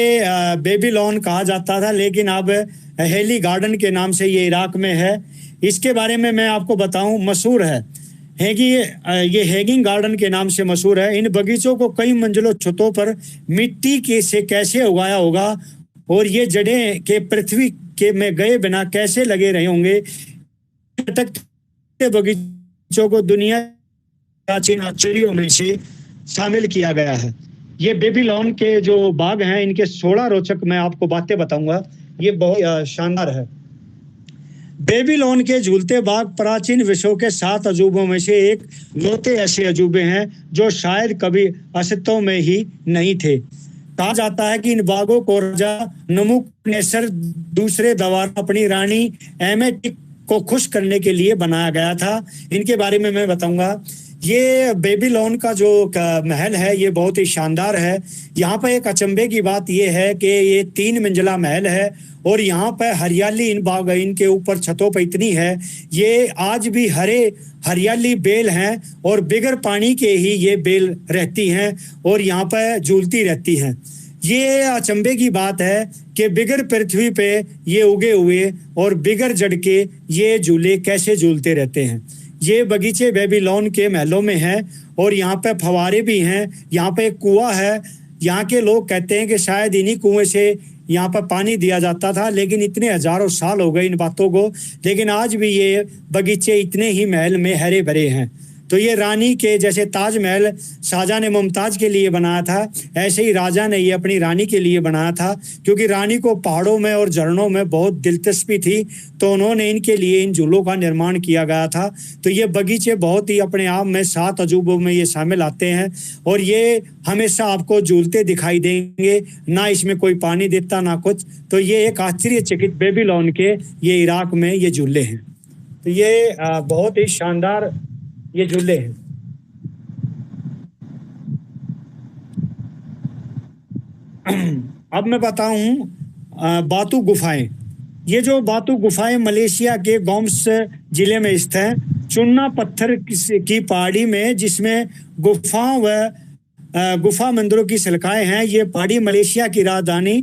बेबीलोन कहा जाता था लेकिन अब हेली गार्डन के नाम से ये इराक में है। इसके बारे में मैं आपको बताऊं, मशहूर है ये हैंगिंग गार्डन के नाम से मशहूर है। इन बगीचों को कई मंजिलों छतों पर मिट्टी के से कैसे उगाया होगा और ये जड़ें के पृथ्वी के में गए बिना कैसे लगे रहे होंगे। बगीचों को दुनिया प्राचीन आश्चर्यों में से शामिल किया गया है। ये बेबीलोन के जो बाग हैं इनके 16 रोचक मैं आपको बातें बताऊंगा, ये बहुत शानदार है। बेबीलोन के झूलते बाग प्राचीन विश्व के 7 अजूबों में से एक लौते ऐसे अजूबे हैं जो शायद कभी अस्तित्व में ही नहीं थे। कहा जाता है कि इन बागों को राजा नबूकदनेस्सर दूसरे द्वारा अपनी रानी एमेटिक को खुश करने के लिए बनाया गया था। इनके बारे में मैं बताऊंगा। ये बेबीलोन का जो महल है ये बहुत ही शानदार है। यहाँ पर एक अचंभे की बात ये है कि ये 3 मंजिला महल है और यहाँ पर हरियाली इनके ऊपर छतों पर इतनी है, ये आज भी हरियाली बेल हैं और बिगर पानी के ही ये बेल रहती हैं और यहाँ पर झूलती रहती हैं। ये अचंभे की बात है कि बिगर पृथ्वी पे ये उगे हुए और बिगर जड़ के ये झूले कैसे झूलते रहते हैं। ये बगीचे बेबीलोन के महलों में हैं और यहाँ पे फवारे भी हैं। यहाँ पे एक कुआं है, यहाँ के लोग कहते हैं कि शायद इन्हीं कुएं से यहाँ पर पानी दिया जाता था, लेकिन इतने हजारों साल हो गए इन बातों को, लेकिन आज भी ये बगीचे इतने ही महल में हरे भरे हैं। तो ये रानी के जैसे ताजमहल शाहजहां ने मुमताज के लिए बनाया था, ऐसे ही राजा ने ये अपनी रानी के लिए बनाया था, क्योंकि रानी को पहाड़ों में और झरनों में बहुत दिलचस्पी थी, तो उन्होंने इनके लिए इन झूलों का निर्माण किया गया था। तो ये बगीचे बहुत ही अपने आप में 7 अजूबों में ये शामिल आते हैं और ये हमेशा आपको झूलते दिखाई देंगे, ना इसमें कोई पानी देता ना कुछ। तो ये एक आश्चर्यचकित बेबीलोन के ये इराक में ये झूले हैं। तो ये बहुत ही शानदार ये झूले हैं। अब मैं बताऊं बातू गुफाएं। ये जो बातू गुफाएं मलेशिया के गोम्स जिले में स्थित हैं, चुन्ना पत्थर की पहाड़ी में, जिसमें गुफाओं व गुफा मंदिरों की शिल्पाएं हैं। ये पहाड़ी मलेशिया की राजधानी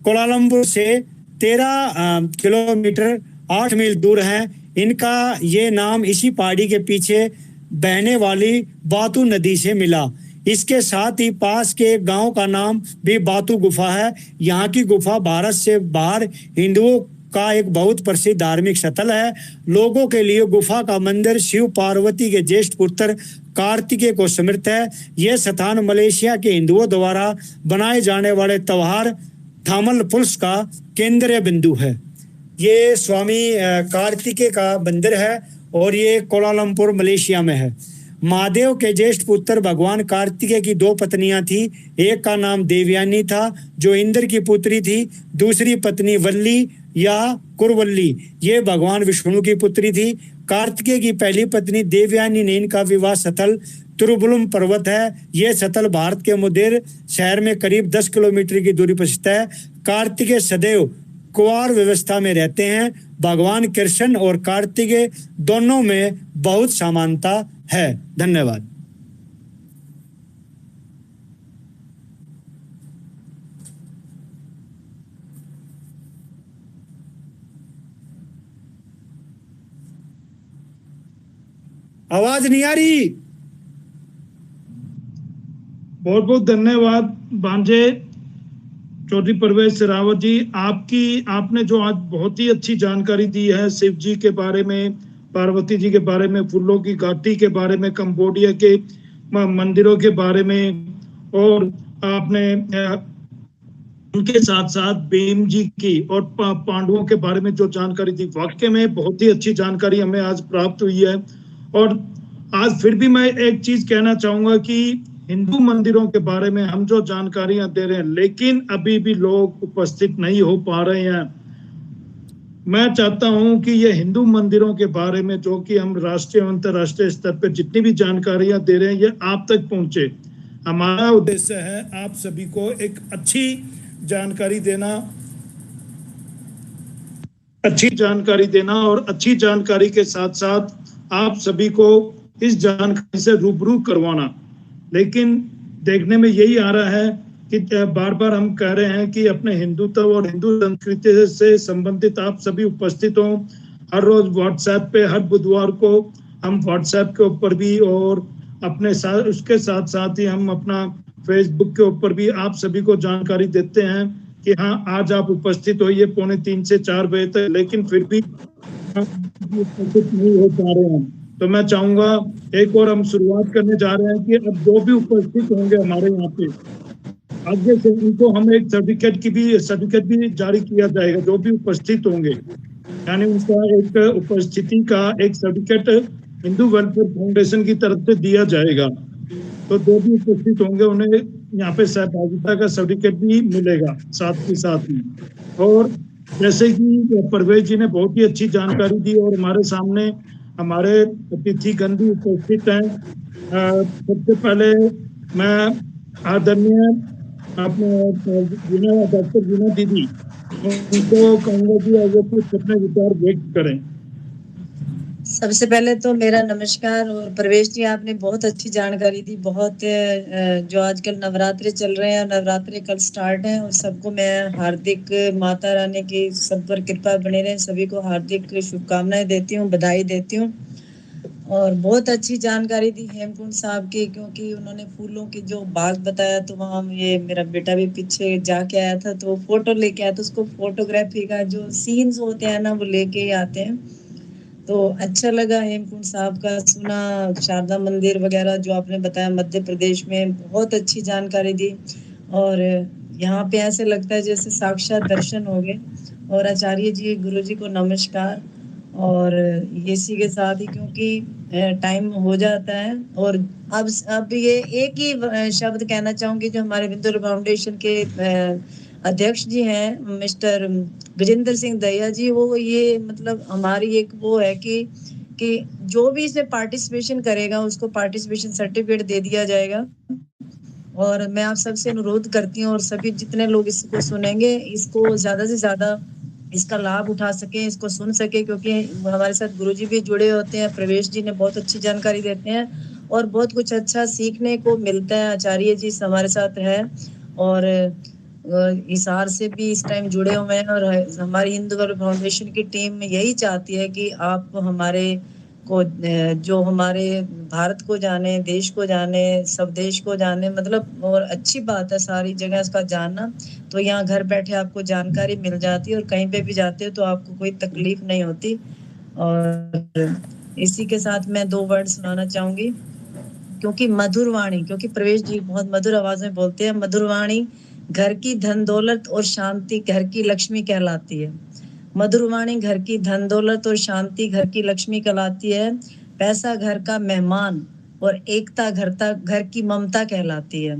कोलालंपुर से 13 किलोमीटर 8 मील दूर है। इनका ये नाम इसी पहाड़ी के पीछे बहने वाली बातू नदी से मिला। इसके साथ ही पास के गांव का नाम भी बातू गुफा है। यहाँ की गुफा भारत से बाहर हिंदुओं का एक बहुत प्रसिद्ध धार्मिक स्थल है। लोगों के लिए गुफा का मंदिर शिव पार्वती के ज्येष्ठ पुत्र कार्तिकेय को समर्पित है। यह स्थान मलेशिया के हिंदुओं द्वारा बनाए जाने वाले त्योहार थामल पुल्स का केंद्रीय बिंदु है। ये स्वामी कार्तिकेय का मंदिर है और ये कोलालंपुर मलेशिया में है। महादेव के ज्येष्ठ पुत्र भगवान कार्तिकेय की 2 पत्नियां थी। एक का नाम देवयानी था जो इंद्र की पुत्री थी। दूसरी पत्नी वल्ली या कुरवल्ली, ये भगवान विष्णु की पुत्री थी। कार्तिकेय की पहली पत्नी देवयानी ने इनका विवाह स्थल तिरुबुलम पर्वत है। यह स्थल भारत के मुदेर शहर में करीब 10 किलोमीटर की दूरी पर स्थित है। कार्तिकेय सदैव कुंवार व्यवस्था में रहते हैं। भगवान कृष्ण और कार्तिकेय दोनों में बहुत समानता है। धन्यवाद। आवाज नहीं आ रही? बहुत बहुत धन्यवाद भांजे चौधरी परवेज रावत जी। आपने जो आज बहुत ही अच्छी जानकारी दी है शिव जी के बारे में, पार्वती जी के बारे में, फूलों की घाटी के बारे में, कंबोडिया के मंदिरों के बारे में, और आपने उनके साथ साथ भीम जी की और पांडवों के बारे में जो जानकारी थी, वाकई में बहुत ही अच्छी जानकारी हमें आज प्राप्त हुई है। और आज फिर भी मैं एक चीज कहना चाहूंगा कि हिंदू मंदिरों के बारे में हम जो जानकारियां दे रहे हैं, लेकिन अभी भी लोग उपस्थित नहीं हो पा रहे हैं। मैं चाहता हूं कि ये हिंदू मंदिरों के बारे में जो कि हम राष्ट्रीय और अंतर्राष्ट्रीय स्तर पर जितनी भी जानकारियां दे रहे हैं, ये आप तक पहुंचे। हमारा उद्देश्य है आप सभी को एक अच्छी जानकारी देना और अच्छी जानकारी के साथ साथ आप सभी को इस जानकारी से रूबरू करवाना। लेकिन देखने में यही आ रहा है कि बार बार हम कह रहे हैं कि अपने हिंदुत्व और हिंदू संस्कृति से संबंधित आप सभी उपस्थित हों। हर रोज व्हाट्सएप पे, हर बुधवार को हम व्हाट्सएप के ऊपर भी और अपने साथ उसके साथ साथ ही हम अपना फेसबुक के ऊपर भी आप सभी को जानकारी देते हैं कि हाँ, आज आप उपस्थित होइए 3:45 से 4 बजे तक, लेकिन फिर भी उपस्थित नहीं हो पा रहे हैं। तो मैं चाहूंगा एक और हम शुरुआत करने जा रहे हैं कि अब जो भी उपस्थित होंगे हमारे यहाँ पे, आगे से उनको हम एक सर्टिफिकेट भी जारी किया जाएगा। जो भी उपस्थित होंगे यानी उनका एक उपस्थिति का एक सर्टिफिकेट हिंदू वेलफेयर फाउंडेशन की तरफ से दिया जाएगा। तो जो भी उपस्थित होंगे उन्हें यहाँ पे सहभागिता का सर्टिफिकेट भी मिलेगा साथ ही साथ ही। और जैसे कि परवेज जी ने बहुत ही अच्छी जानकारी दी और हमारे सामने हमारे अतिथिगण भी उपस्थित हैं। सबसे पहले मैं आदरणीय अपने डॉक्टर वीना दीदी, उनको कहूँगा कि वो कुछ अपने विचार व्यक्त करें। सबसे पहले तो मेरा नमस्कार। और प्रवेश जी, आपने बहुत अच्छी जानकारी दी। बहुत जो आजकल नवरात्रे चल रहे हैं, नवरात्रे कल स्टार्ट हैं, और सबको मैं हार्दिक माता रानी की सब पर कृपा बने रहे, सभी को हार्दिक शुभकामनाएं देती हूँ, बधाई देती हूँ। और बहुत अच्छी जानकारी दी हेमकुंड साहब की, क्योंकि उन्होंने फूलों की जो बाग बताया, तो वहाँ ये मेरा बेटा भी पीछे जाके आया था, तो फोटो लेके आया था। उसको फोटोग्राफी का जो सीन्स होते हैं ना, वो लेके ही आते हैं। तो अच्छा लगा हेमकुंड साहब का सुना। शारदा मंदिर वगैरह जो आपने बताया मध्य प्रदेश में, बहुत अच्छी जानकारी दी। और यहाँ पे ऐसे लगता है जैसे साक्षात दर्शन हो गए। और आचार्य जी, गुरु जी को नमस्कार। और इसी के साथ ही, क्योंकि टाइम हो जाता है, और अब ये एक ही शब्द कहना चाहूंगी, जो हमारे बिंदु फाउंडेशन के अध्यक्ष जी हैं मिस्टर गजेंद्र सिंह दहिया जी, वो ये मतलब हमारी एक वो है कि जो भी इसमें पार्टिसिपेशन करेगा उसको पार्टिसिपेशन सर्टिफिकेट दे दिया जाएगा। और मैं आप सबसे अनुरोध करती हूँ, और सभी जितने लोग इसको सुनेंगे, इसको ज्यादा से ज्यादा इसका लाभ उठा सके, इसको सुन सके, क्योंकि हमारे साथ गुरुजी भी जुड़े होते हैं। प्रवेश जी ने बहुत अच्छी जानकारी देते हैं और बहुत कुछ अच्छा सीखने को मिलता है। आचार्य जी हमारे साथ है और हिसार से भी इस टाइम जुड़े हुए हैं। और हमारी हिंदू वेलफेयर फाउंडेशन की टीम यही चाहती है कि आप हमारे को, जो हमारे भारत को जाने, देश को जाने, सब देश को जाने, मतलब और अच्छी बात है सारी जगह इसका जानना। तो यहाँ घर बैठे आपको जानकारी मिल जाती है, और कहीं पे भी जाते हो तो आपको कोई तकलीफ नहीं होती। और इसी के साथ मैं 2 वर्ड सुनाना चाहूंगी, क्योंकि मधुर वाणी, क्योंकि प्रवेश जी बहुत मधुर आवाज में बोलते हैं। मधुर वाणी घर की धन दौलत और शांति घर की लक्ष्मी कहलाती है। मधुर वाणी घर की धन दौलत और शांति घर की लक्ष्मी कहलाती है। पैसा घर का मेहमान और एकता घर की ममता कहलाती है।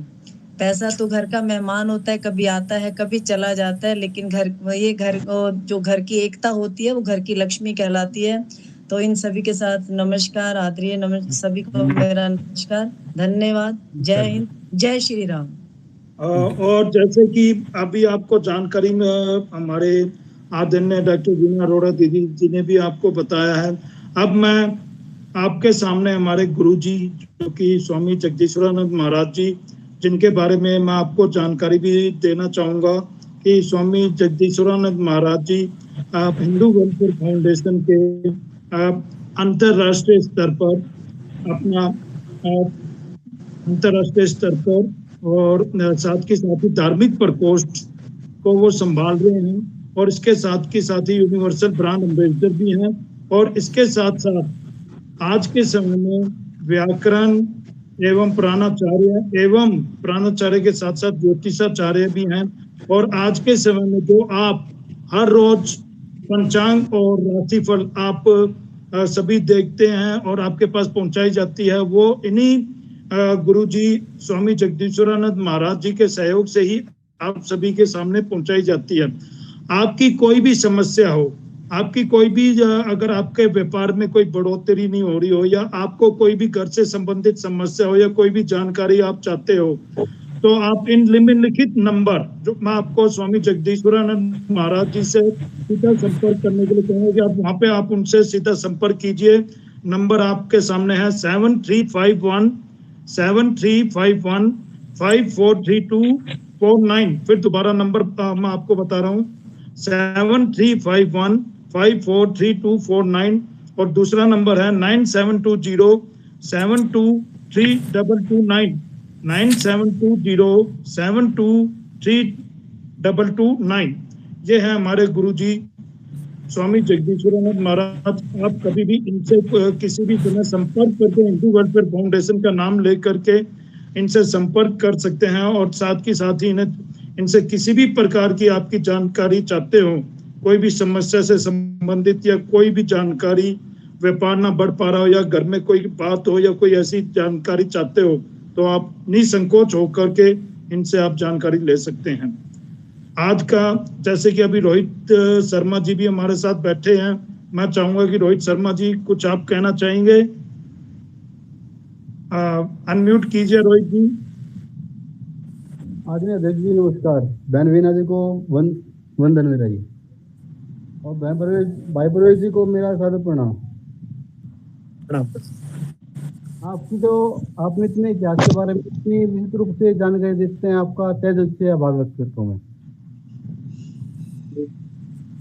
पैसा तो घर का मेहमान होता है, कभी आता है कभी चला जाता है, लेकिन घर जो घर की एकता होती है वो घर की लक्ष्मी कहलाती है। तो इन सभी के साथ नमस्कार, आदरणीय सभी को मेरा नमस्कार, धन्यवाद, जय हिंद, जय श्री राम। और जैसे कि अभी आपको जानकारी में हमारे आदरणीय डॉक्टर वीना अरोड़ा दीदी जी ने भी आपको बताया है। अब मैं आपके सामने हमारे गुरुजी, जो कि स्वामी जगदीश्वरानंद महाराज जी, जिनके बारे में मैं आपको जानकारी भी देना चाहूँगा कि स्वामी जगदीश्वरानंद महाराज जी हिंदू वेलफेयर फाउंडेशन के अंतर्राष्ट्रीय स्तर पर अपना अंतर्राष्ट्रीय स्तर पर और साथ के साथ ही धार्मिक प्रकोष्ठ को वो संभाल रहे हैं, और इसके साथ ही यूनिवर्सल ब्रांड एम्बेसडर भी हैं। और इसके साथ साथ आज के समय में व्याकरण एवं प्राणाचार्य के साथ साथ ज्योतिषाचार्य भी हैं। और आज के समय में जो आप हर रोज पंचांग और राशिफल आप सभी देखते हैं और आपके पास पहुंचाई जाती है, वो इन्हीं गुरुजी स्वामी जगदीश्वरानंद महाराज जी के सहयोग से ही आप सभी के सामने पहुंचाई जाती है। आपकी कोई भी समस्या हो, आपकी कोई भी अगर आपके व्यापार में कोई बढ़ोतरी नहीं हो रही हो, या आपको कोई भी घर से संबंधित समस्या हो, या कोई भी जानकारी आप चाहते हो, तो आप इन निम्नलिखित नंबर जो मैं आपको स्वामी जगदीश्वरानंद महाराज जी से सीधा संपर्क करने के लिए कहूंगा कि आप वहां पे आप उनसे सीधा संपर्क कीजिए। नंबर आपके सामने है 7351543249। फिर दोबारा नंबर मैं आपको बता रहा हूँ, 7351543249। और दूसरा नंबर है 9720723229, 9720723229। ये है हमारे गुरुजी स्वामी जगदीश्वरानंद महाराज। आप कभी भी इनसे किसी भी समय संपर्क करके हिंदू वेलफेयर फाउंडेशन का नाम लेकर के इनसे संपर्क कर सकते हैं। और साथ ही इनसे किसी भी प्रकार की आपकी जानकारी चाहते हो, कोई भी समस्या से संबंधित या कोई भी जानकारी, व्यापार ना बढ़ पा रहा हो या घर में कोई बात हो या कोई ऐसी जानकारी चाहते हो, तो आप निसंकोच होकर के इनसे आप जानकारी ले सकते हैं। आज का, जैसे कि अभी रोहित शर्मा जी भी हमारे साथ बैठे हैं, मैं चाहूंगा कि रोहित शर्मा जी कुछ आप कहना चाहेंगे। अनम्यूट कीजिए रोहित जी। आदरणीय अध्यक्ष जी नमस्कार। बहन वीना जी को वंदन मेरा जी, और भाई प्रवेश जी को मेरा सादर प्रणाम। आपकी जो आपने इतने इतिहास के बारे में इतनी विस्तृत रूप से जानकारी देते हैं, आपका तहे दिल से आभार व्यक्त करता हूँ मैं।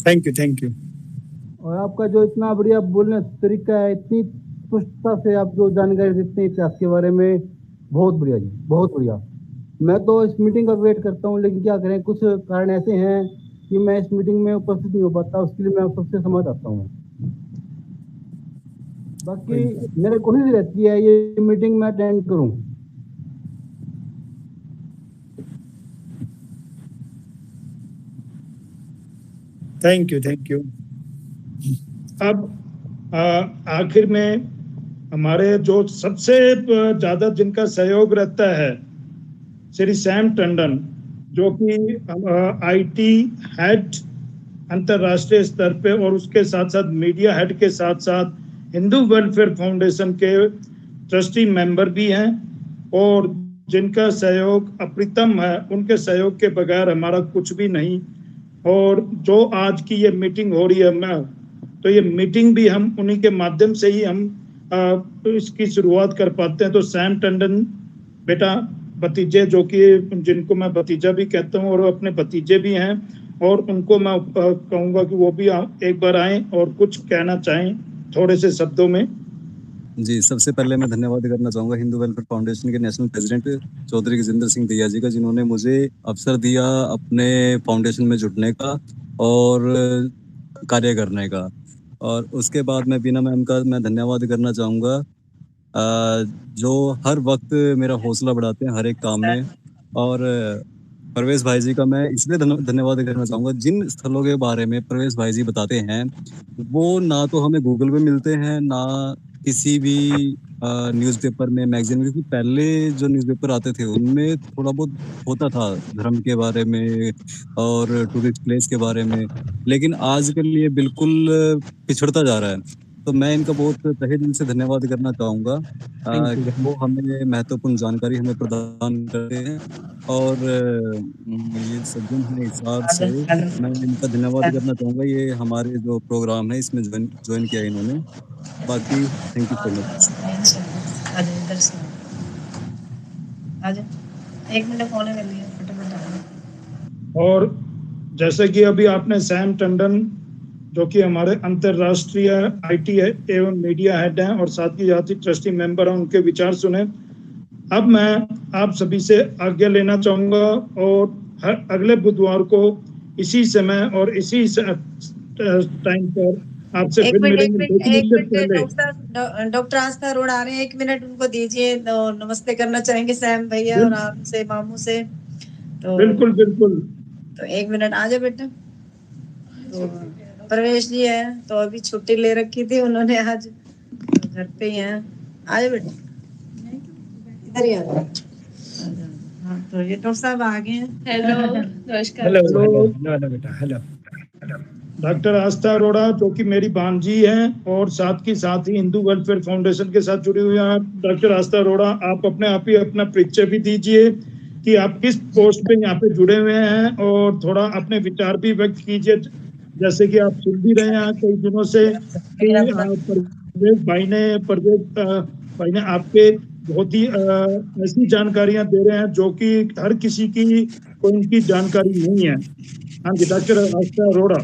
Thank you. और आपका जो इतना बढ़िया बोलने का तरीका है, इतनी स्पष्टता से आप जो जानकारी देते हैं इतिहास के बारे में, बहुत बढ़िया जी, बहुत बढ़िया। मैं तो इस मीटिंग का वेट करता हूँ, लेकिन क्या करें, कुछ कारण ऐसे हैं कि मैं इस मीटिंग में उपस्थित नहीं हो पाता। उसके लिए मैं आप सबसे क्षमा चाहता हूँ। बाकी मेरी कोशिश रहती है ये मीटिंग मैं अटेंड करूँ। Thank you. अब आखिर में हमारे जो सबसे ज्यादा जिनका सहयोग रहता है, श्री सैम टंडन, जो कि आईटी हेड अंतरराष्ट्रीय स्तर पे और उसके साथ साथ मीडिया हेड के साथ साथ हिंदू वेलफेयर फाउंडेशन के ट्रस्टी मेंबर भी हैं, और जिनका सहयोग अप्रतिम है। उनके सहयोग के बगैर हमारा कुछ भी नहीं। और जो आज की ये मीटिंग हो रही है, तो ये मीटिंग भी हम उन्हीं के माध्यम से ही हम इसकी शुरुआत कर पाते हैं। तो सैम टंडन बेटा, भतीजे, जो कि जिनको मैं भतीजा भी कहता हूँ और अपने भतीजे भी हैं, और उनको मैं कहूँगा कि वो भी एक बार आएं और कुछ कहना चाहें थोड़े से शब्दों में। जी, सबसे पहले मैं धन्यवाद करना चाहूँगा हिंदू वेलफेयर फाउंडेशन के नेशनल प्रेसिडेंट चौधरी गजेंद्र सिंह दैया जी का, जिन्होंने मुझे अवसर दिया अपने फाउंडेशन में जुटने का और कार्य करने का। और उसके बाद मैं बीना मैम का मैं धन्यवाद करना चाहूँगा, जो हर वक्त मेरा हौसला बढ़ाते हैं हर एक काम में। और प्रवेश भाई जी का मैं इसलिए धन्यवाद करना चाहूँगा, जिन स्थलों के बारे में प्रवेश भाई जी बताते हैं, वो ना तो हमें गूगल पे मिलते हैं, ना किसी भी न्यूज़पेपर में, मैगजीन में। क्योंकि पहले जो न्यूज़पेपर आते थे उनमें थोड़ा बहुत होता था धर्म के बारे में और टूरिस्ट प्लेस के बारे में, लेकिन आजकल ये बिल्कुल पिछड़ता जा रहा है। तो मैं इनका बहुत तहे दिल से धन्यवाद करना चाहूँगा कि वो हमें महत्वपूर्ण जानकारी हमें प्रदान करते हैं। और ये सज्जन है, हिसाब से मैं इनका धन्यवाद करना चाहूँगा। ये हमारे जो प्रोग्राम है इसमें ज्वाइन किया इन्होंने। बाकी थैंक यू सो मच। एक मिनट फोन कर लिया फटाफट। और जैसे कि अभी आपने सैम टंडन, जो कि हमारे अंतरराष्ट्रीय आईटी एवं मीडिया हेड हैं और साथ ही साथ ही ट्रस्टी मेंबर हैं, उनके विचार सुने। अब मैं आप सभी से आज्ञा लेना चाहूंगा और हर अगले बुधवार को इसी समय और इसी टाइम पर आपसे फिर मिलेंगे। डॉक्टर आस्था अरोड़ा आ रहे हैं, 1 मिनट उनको दीजिए। तो नमस्ते करना चाहेंगे सैम भैया और आपसे, मामू से। तो बिल्कुल तो 1 मिनट आ जाओ बेटा। तो प्रवेश जी है, तो अभी छुट्टी ले रखी थी उन्होंने आज, तो घर पे ही हैं। आ जाओ बेटा, इधर ही आ जाओ। हाँ, तो ये डॉक्टर साहब आ गए हैं। हेलो, नमस्कार। Hello hello. हेलो हेलो बेटा, हेलो। डॉक्टर आस्था अरोड़ा जो कि मेरी भांजी हैं और साथ ही हिंदू वेलफेयर फाउंडेशन के साथ जुड़ी हुई हैं। डॉक्टर आस्था अरोड़ा, आप अपने आप ही अपना परिचय भी दीजिए कि आप किस पोस्ट पे यहाँ पे जुड़े हुए हैं और थोड़ा अपने विचार भी व्यक्त कीजिए। जैसे कि आप सुन भी रहे हैं कई दिनों से कि परवेज भाई ने आपके बहुत ही ऐसी जानकारियां दे रहे हैं जो कि हर किसी की कोई इनकी जानकारी नहीं है। हाँ जी, डॉक्टर आस्था अरोड़ा।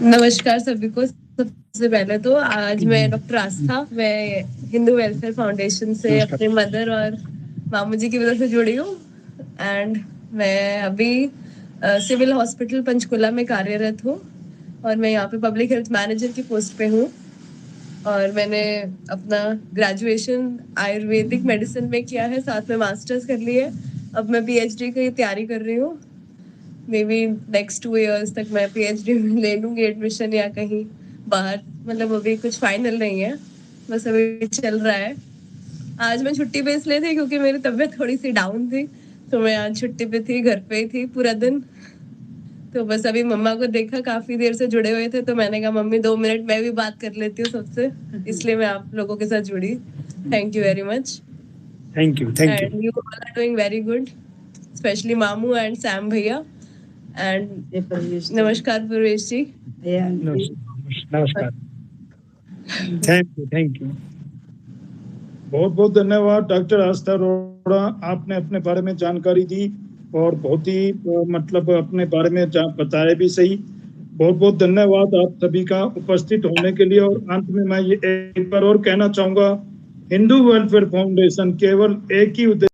नमस्कार सभी को। सबसे पहले तो आज मैं डॉक्टर आस्था, मैं हिंदू वेलफेयर फाउंडेशन से अपने मदर और मामू जी की वजह से जुड़ी हूँ। एंड मैं अभी सिविल हॉस्पिटल पंचकुला में कार्यरत हूँ और मैं यहाँ पे पब्लिक हेल्थ मैनेजर की पोस्ट पे हूँ। और मैंने अपना ग्रेजुएशन आयुर्वेदिक मेडिसिन में किया है, साथ में मास्टर्स कर ली है। अब मैं पीएचडी की तैयारी कर रही हूँ। मे बी नेक्स्ट 2 इयर्स तक मैं पीएचडी में ले लूंगी एडमिशन या कहीं बाहर, मतलब अभी कुछ फाइनल नहीं है, बस अभी चल रहा है। आज मैं छुट्टी पे इसलिए थी क्योंकि मेरी तबीयत थोड़ी सी डाउन थी, तो मैं आज छुट्टी पे थी, घर पे ही थी पूरा दिन। तो बस अभी मम्मा को देखा काफी देर से जुड़े हुए थे, तो मैंने कहा मम्मी 2 मिनट मैं भी बात कर लेती हूँ सबसे, इसलिए मैं आप लोगों के साथ जुड़ी। Thank you very much. Thank you. And you all are doing very good, specially मामू एंड सैम भैया। एंड नमस्कार प्रवेश जी। नमस्कार। Thank you. बहुत बहुत धन्यवाद डॉक्टर आस्था अरोड़ा, आपने अपने बारे में जानकारी दी और बहुत ही मतलब अपने बारे में बताया भी सही। बहुत बहुत धन्यवाद आप सभी का उपस्थित होने के लिए। और अंत में मैं ये एक बार और कहना चाहूंगा, हिंदू वेलफेयर फाउंडेशन केवल एक ही उद्देश्य